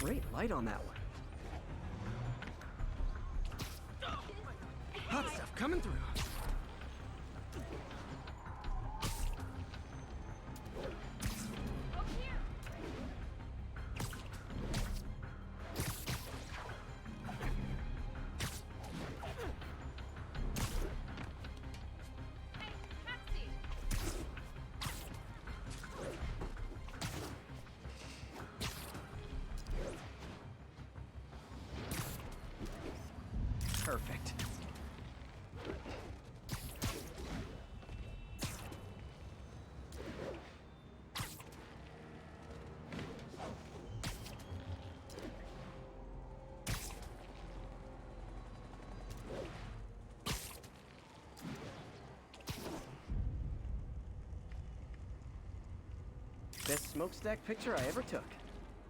Great light on that one. Hot stuff coming through. Perfect. Best smokestack picture I ever took.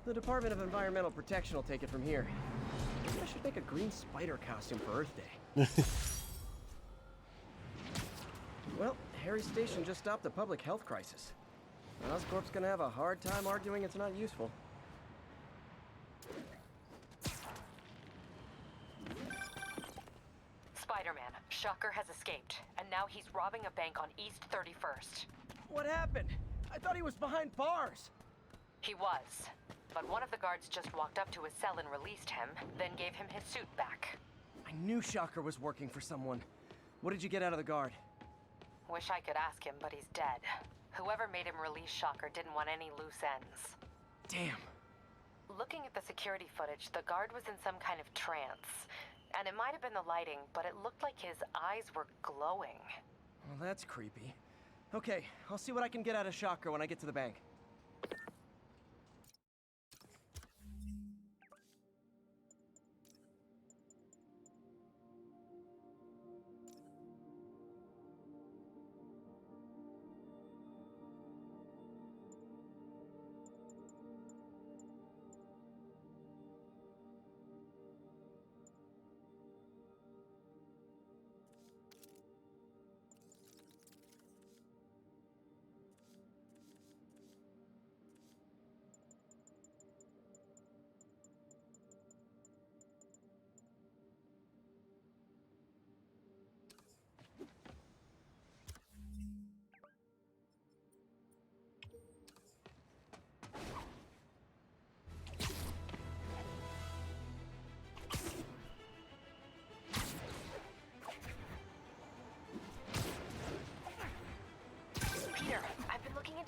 The Department of Environmental Protection will take it from here. Maybe I should make a green spider costume for Earth Day. Well, Harry's station just stopped a public health crisis. Oscorp's gonna have a hard time arguing it's not useful.
Spider-Man, Shocker has escaped, and now he's robbing a bank on East 31st.
What happened? I thought he was behind bars.
He was, but one of the guards just walked up to his cell and released him, then gave him his suit back.
I knew Shocker was working for someone. What did you get out of the guard?
Wish I could ask him, but he's dead. Whoever made him release Shocker didn't want any loose ends.
Damn.
Looking at the security footage, the guard was in some kind of trance. And it might have been the lighting, but it looked like his eyes were glowing.
Well, that's creepy. Okay, I'll see what I can get out of Shocker when I get to the bank.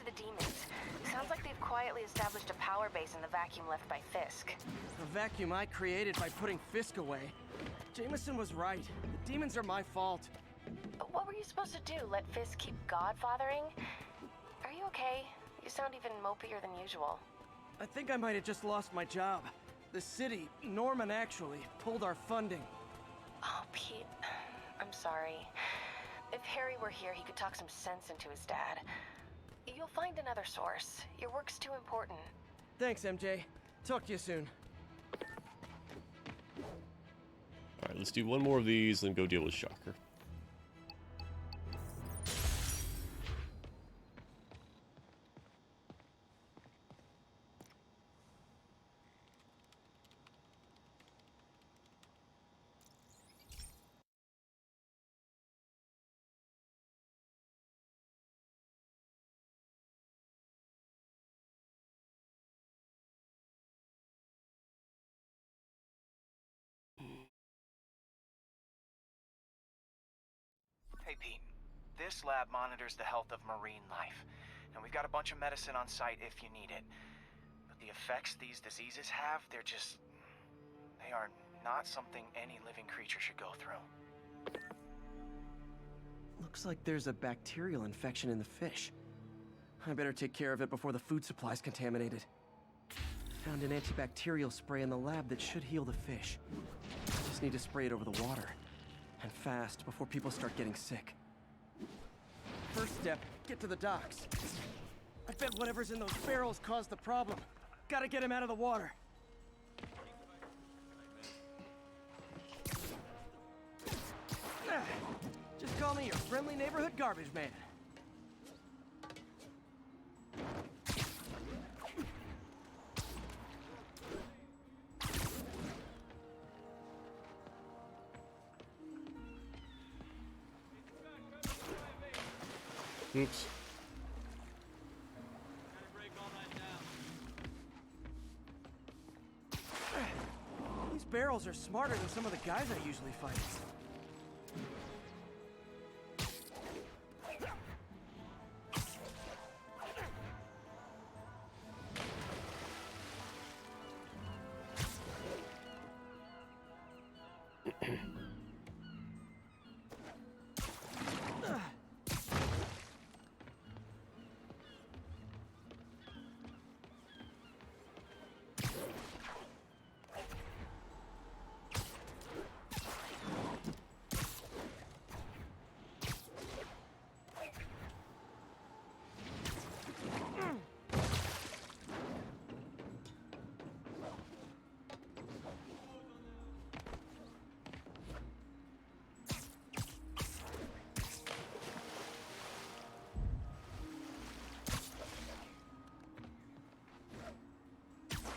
The demons. Sounds like they've quietly established a power base in the vacuum left by Fisk.
A vacuum I created by putting Fisk away. Jameson was right. The demons are my fault.
What were you supposed to do? Let Fisk keep godfathering? Are you okay? You sound even mopier than usual.
I think I might have just lost my job. The city, Norman actually, pulled our funding.
Oh, Pete. I'm sorry. If Harry were here, he could talk some sense into his dad. You'll find another source. Your work's too important.
Thanks, MJ. Talk to you soon.
Alright, let's do one more of these, then go deal with Shocker.
Hey, Pete. This lab monitors the health of marine life, and we've got a bunch of medicine on site if you need it. But the effects these diseases have, they are not something any living creature should go through.
Looks like there's a bacterial infection in the fish. I better take care of it before the food supply's contaminated. Found an antibacterial spray in the lab that should heal the fish. I just need to spray it over the water. And fast, before people start getting sick. First step, get to the docks. I bet whatever's in those barrels caused the problem. Gotta get him out of the water. Just call me your friendly neighborhood garbage man.
Oops.
These barrels are smarter than some of the guys I usually fight.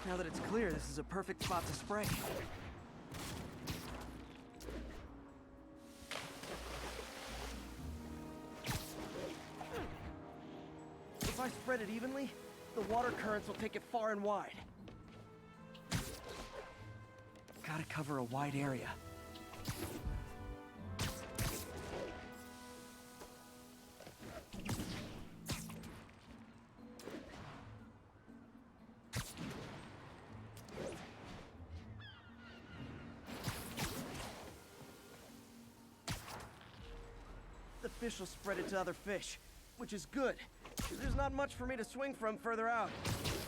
Now that it's clear, this is a perfect spot to spray. If I spread it evenly, the water currents will take it far and wide. Gotta cover a wide area. The fish will spread it to other fish, which is good. There's not much for me to swing from further out.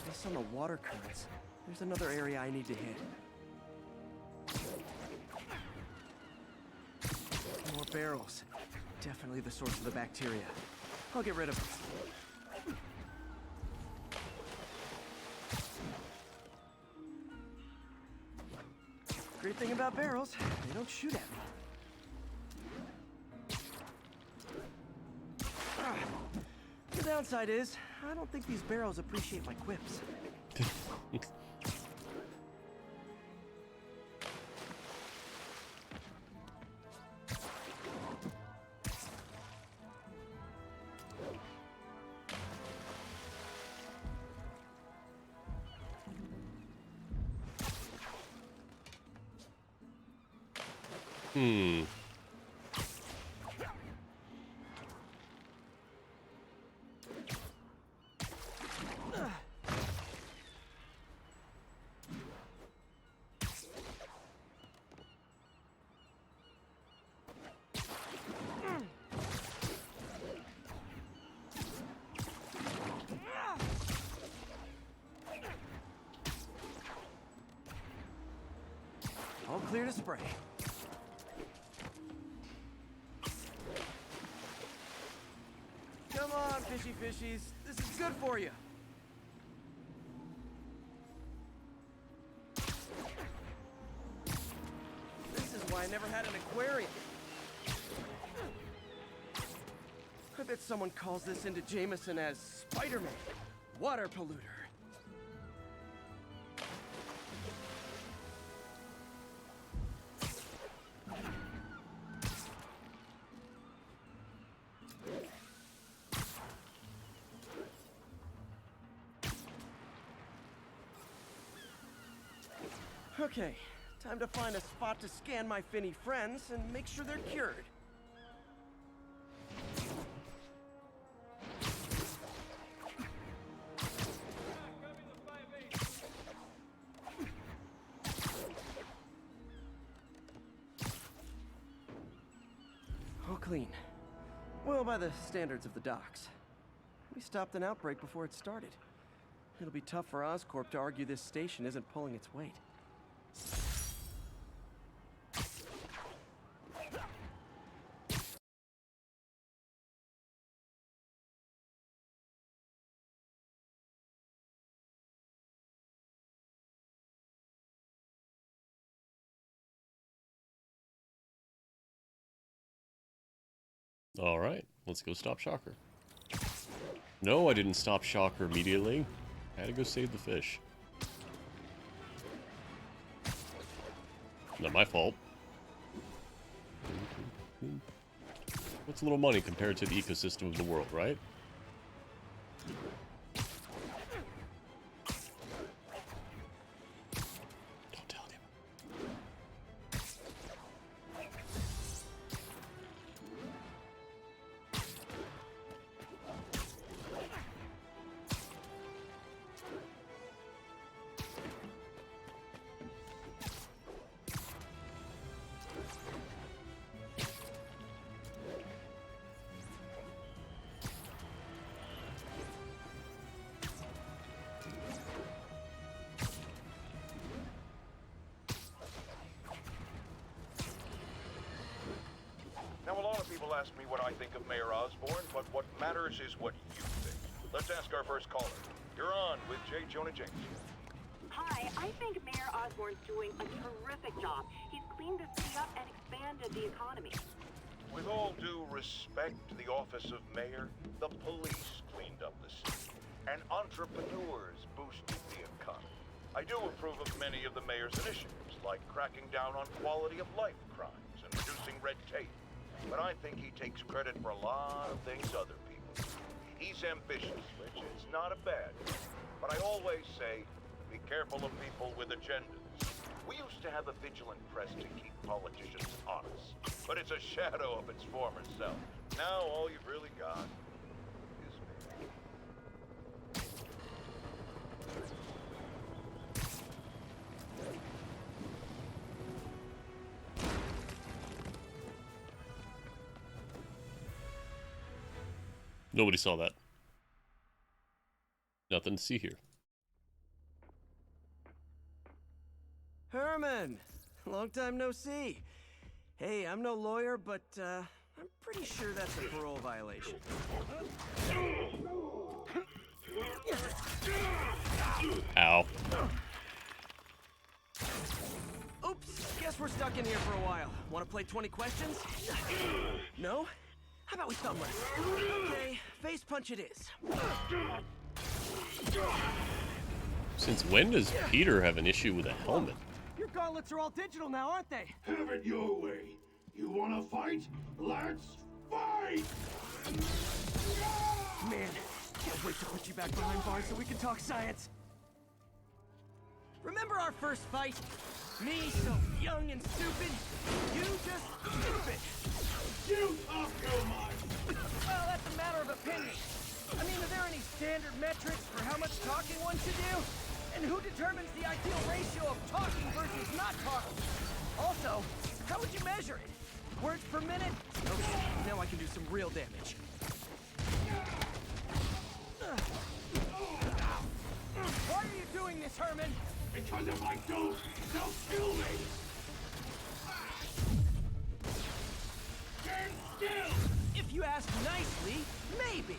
Based on the water currents, there's another area I need to hit. More barrels. Definitely the source of the bacteria. I'll get rid of them. Great thing about barrels, they don't shoot at me. The downside is, I don't think these barrels appreciate my quips. All clear to spray. Come on, fishy fishies. This is good for you. This is why why I never had an aquarium. I bet someone calls this into Jameson as Spider-Man, water polluter. Okay, time to find a spot to scan my finny friends and make sure they're cured. All clean. Well, by the standards of the docks. We stopped an outbreak before it started. It'll be tough for Oscorp to argue this station isn't pulling its weight.
Alright, let's go stop Shocker. No, I didn't stop Shocker immediately. I had to go save the fish. Not my fault. What's a little money compared to the ecosystem of the world, right? Don't tell him.
Now, a lot of people ask me what I think of Mayor Osborn, but what matters is what you think. Let's ask our first caller. You're on with J. Jonah James.
Hi, I think Mayor Osborn's doing a terrific job. He's cleaned the city up and expanded the economy.
With all due respect to the office of mayor, the police cleaned up the city, and entrepreneurs boosted the economy. I do approve of many of the mayor's initiatives, like cracking down on quality of life crimes and reducing red tape. But I think he takes credit for a lot of things other people do. He's ambitious, which is not a bad thing. But I always say, be careful of people with agendas. We used to have a vigilant press to keep politicians honest, but it's a shadow of its former self. Now all you've really got is me.
Nobody saw that. Nothing to see here.
Herman! Long time no see. Hey, I'm no lawyer, but I'm pretty sure that's a parole violation.
Ow.
Oops, guess we're stuck in here for a while. Want to play 20 questions? No? How about we thumb wrestle? Okay, face punch it is.
Since when does Peter have an issue with a helmet?
Your gauntlets are all digital now, aren't they?
Have it your way. You wanna fight? Let's fight!
Man, can't wait to put you back behind bars so we can talk science. Remember our first fight? Me so young and stupid, you just stupid.
You talk too much!
Well, that's a matter of opinion. I mean, are there any standard metrics for how much talking one should do? And who determines the ideal ratio of talking versus not talking? Also, how would you measure it? Words per minute? Okay, now I can do some real damage. Why are you doing this, Herman?
Because if I don't, they'll kill me! Stand still!
If you ask nicely, maybe.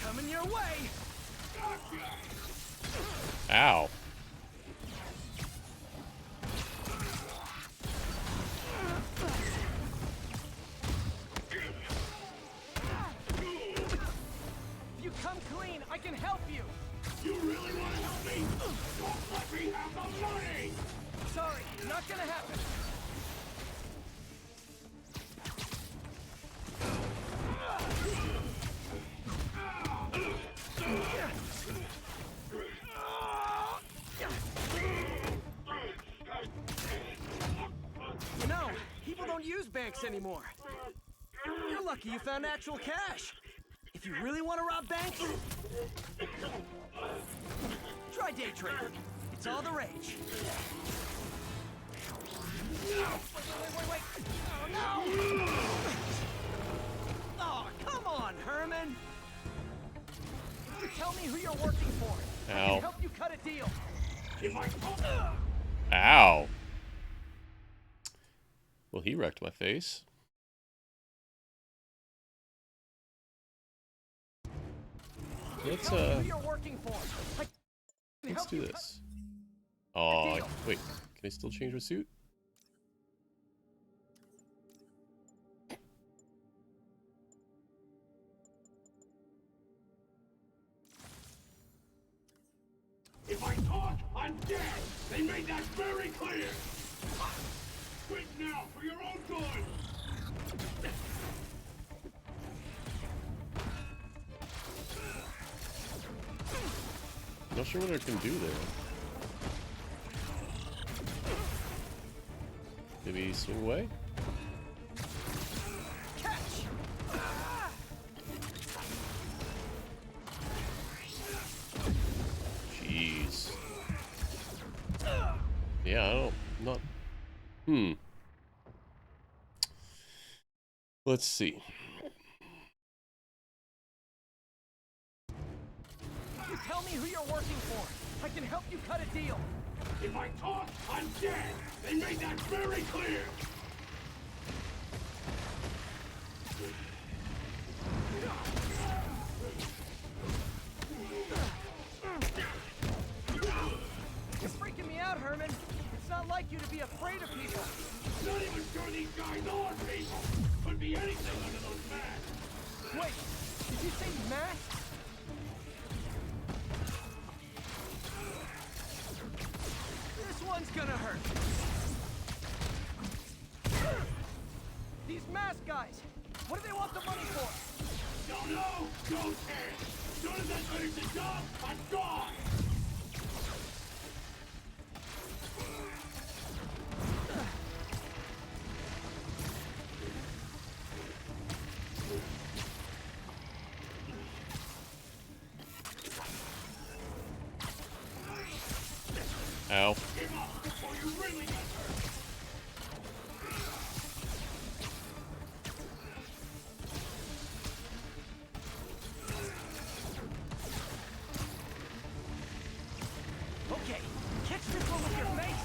Coming your away!
Ow.
If you come clean, I can help you!
You really want to help me? Don't let me have the money!
Sorry, not gonna happen. You know, people don't use banks anymore. You're lucky you found actual cash. If you really want to rob banks, try day trading. It's all the rage. Wait. Oh, no! Oh, come on, Herman! You tell me who you're working for. I
Ow.
can help you cut a deal.
Ow. Well, he wrecked my face. Let's
Who you're working for.
let's do this. Oh, wait. Can I still change my suit?
If I talk, I'm dead! They made that very clear! Quit now, for your own good!
I'm not sure what I can do there. Maybe swing away? Jeez. Yeah, I don't... not... Let's see.
You tell me who you're working for. I can help you cut a deal.
If I talk, I'm dead! They made that very clear!
You're freaking me out, Herman. It's not like you to be afraid of people.
Not even sure these guys are people! Could be anything under those masks!
Wait, did you say masks? This one's gonna hurt. These mask guys, what do they want the money for?
Don't know! Don't care! As soon as I finish the job, I'm gone!
Ow.
Give up before you really get hurt!
Okay, catch this one with your face.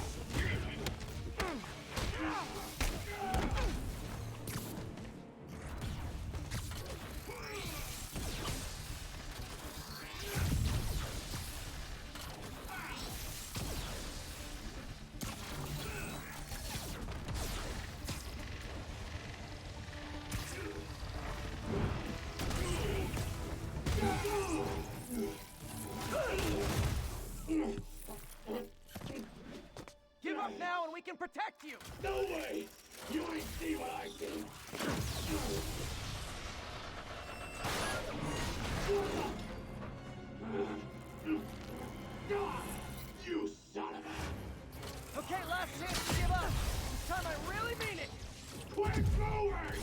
Give up now and we can protect you!
No way! You ain't see what I see! You son of a...
Okay, last chance to give up. This time I really mean it.
Quick moving!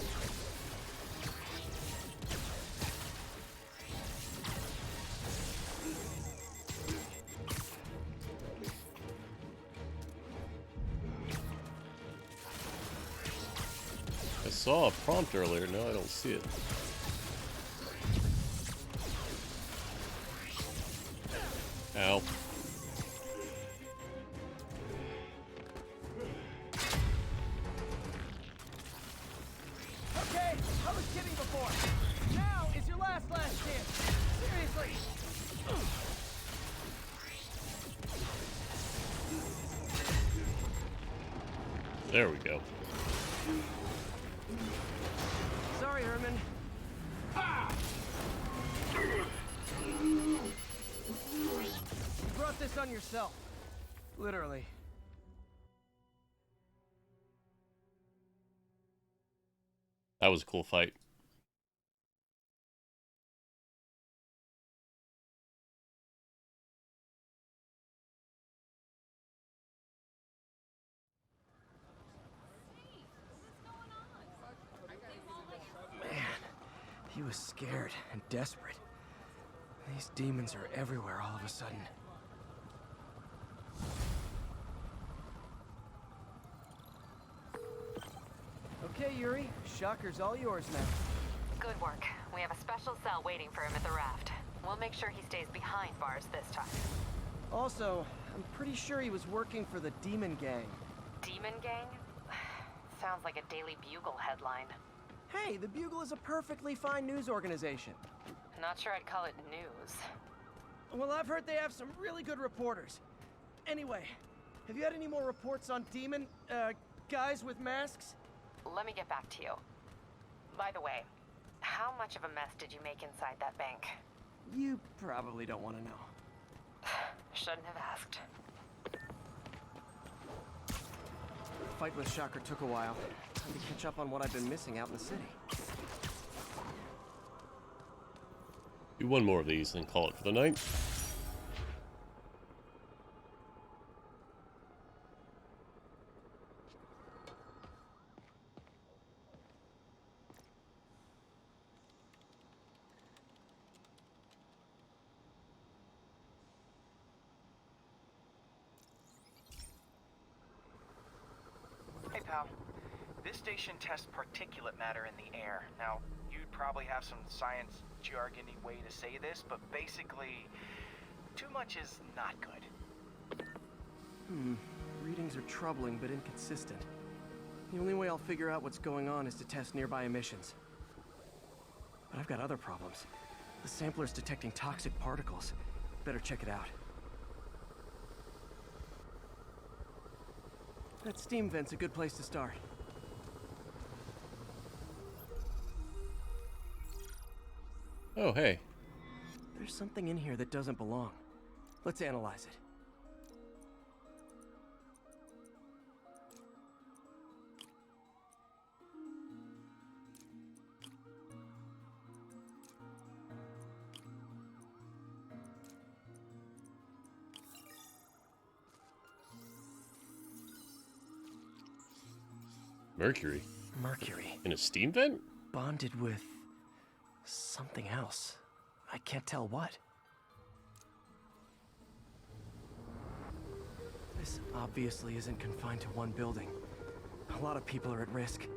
I saw a prompt earlier, now I don't see it. Ow.
Okay, I was kidding before. Now is your last chance. Seriously.
There we go.
Sorry, Herman. You brought this on yourself. Literally.
That was a cool fight.
Man, he was scared and desperate. These demons are everywhere all of a sudden. Okay, Yuri. Shocker's all yours now.
Good work. We have a special cell waiting for him at the raft. We'll make sure he stays behind bars this time.
Also, I'm pretty sure he was working for the Demon Gang.
Demon Gang? Sounds like a Daily Bugle headline.
Hey, the Bugle is a perfectly fine news organization.
Not sure I'd call it news.
Well, I've heard they have some really good reporters. Anyway, have you had any more reports on demon, guys with masks?
Let me get back to you. By the way, how much of a mess did you make inside that bank?
You probably don't want to know.
Shouldn't have asked.
The fight with Shocker took a while. Time to catch up on what I've been missing out in the city.
Do one more of these, then call it for the night.
Hey, pal. This station tests particulate matter in the air. Now, you'd probably have some science jargony way to say this, but basically, too much is not good.
Readings are troubling but inconsistent. The only way I'll figure out what's going on is to test nearby emissions. But I've got other problems. The sampler's detecting toxic particles. Better check it out. That steam vent's a good place to start.
Oh, hey.
There's something in here that doesn't belong. Let's analyze it.
Mercury.
Mercury.
In a steam vent?
Bonded with something else. I can't tell what. This obviously isn't confined to one building. A lot of people are at risk.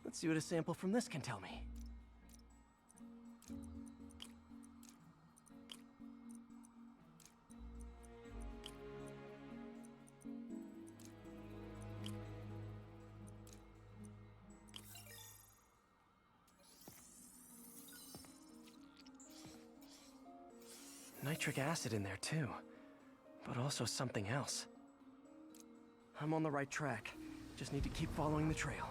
Let's see what a sample from this can tell me. Nitric acid in there too, but also something else. I'm on the right track. Just need to keep following the trail.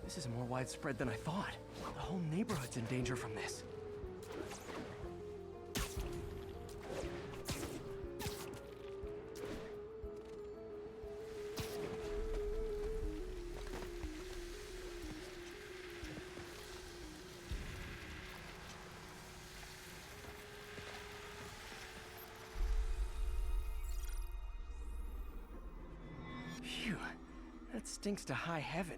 This is more widespread than I thought. The whole neighborhood's in danger from this. Phew, that stinks to high heaven.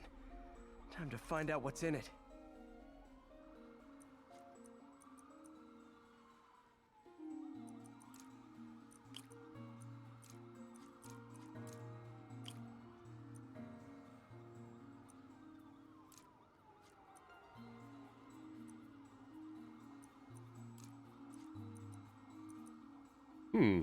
Time to find out what's in it.
Hmm.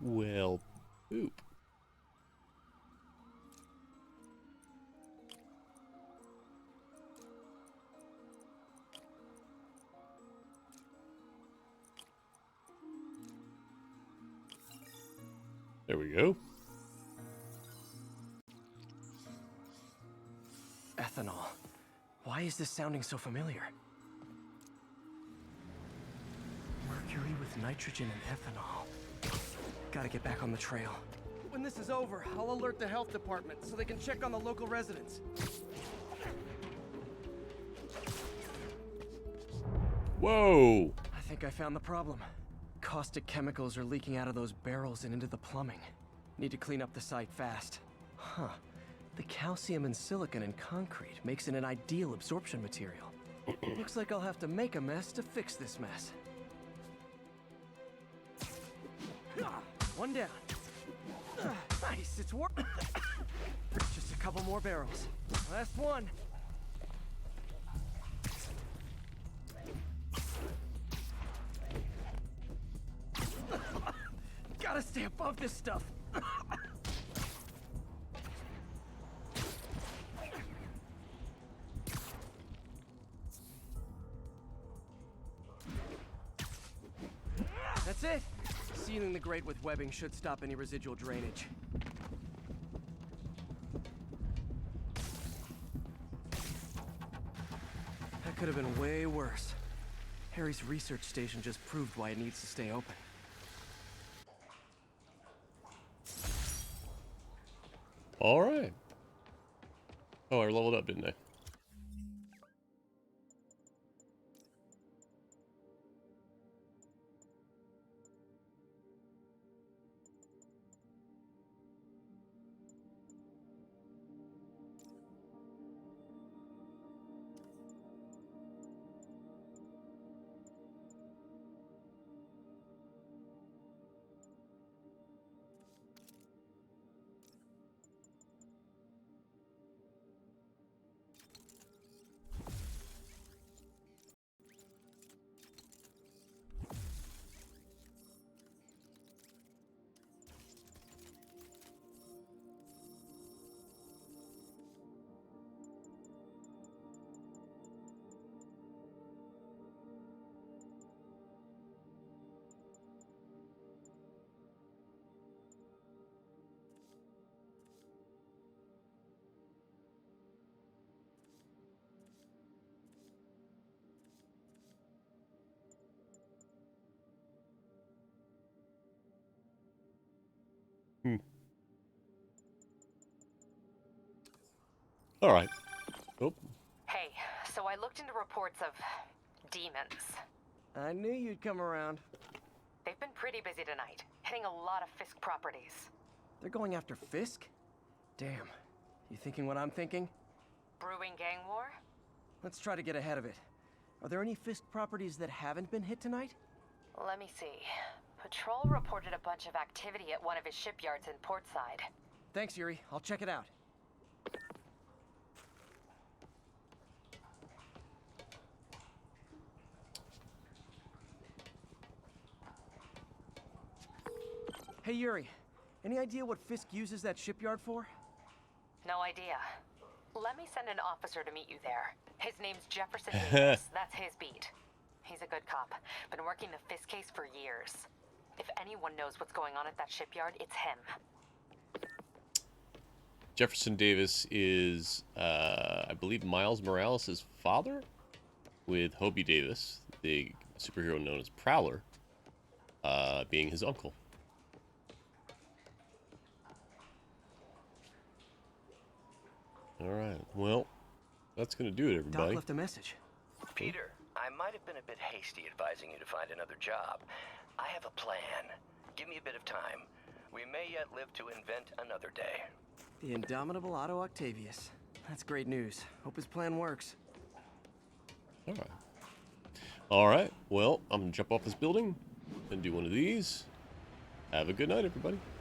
Well, poop. There we go.
Ethanol. Why is this sounding so familiar? Mercury with nitrogen and ethanol. Gotta get back on the trail. When this is over, I'll alert the health department so they can check on the local residents.
Whoa!
I think I found the problem. Caustic chemicals are leaking out of those barrels and into the plumbing. Need to clean up the site fast. Huh. The calcium and silicon in concrete makes it an ideal absorption material. Looks like I'll have to make a mess to fix this mess. One down. Nice, it's working. Just a couple more barrels. Last one. Gotta stay above this stuff. That's it. Sealing the grate with webbing should stop any residual drainage. That could have been way worse. Harry's research station just proved why it needs to stay open.
All right. Oh, I leveled up, didn't I? Hmm. All right. Oh.
Hey, so I looked into reports of demons.
I knew you'd come around.
They've been pretty busy tonight, hitting a lot of Fisk properties.
They're going after Fisk? Damn. You thinking what I'm thinking?
Brewing gang war?
Let's try to get ahead of it. Are there any Fisk properties that haven't been hit tonight?
Let me see. Patrol reported a bunch of activity at one of his shipyards in Portside.
Thanks, Yuri. I'll check it out. Hey, Yuri. Any idea what Fisk uses that shipyard for?
No idea. Let me send an officer to meet you there. His name's Jefferson Davis. That's his beat. He's a good cop. Been working the Fisk case for years. If anyone knows what's going on at that shipyard, it's him.
Jefferson Davis is, I believe, Miles Morales' father, with Hobie Davis, the superhero known as Prowler, being his uncle. All right, well, that's going to do it, everybody.
Doc left a message.
Peter, I might have been a bit hasty advising you to find another job, I have a plan. Give me a bit of time. We may yet live to invent another day.
The indomitable Otto Octavius. That's great news. Hope his plan works.
All right. All right. Well, I'm gonna jump off this building and do one of these. Have a good night, everybody.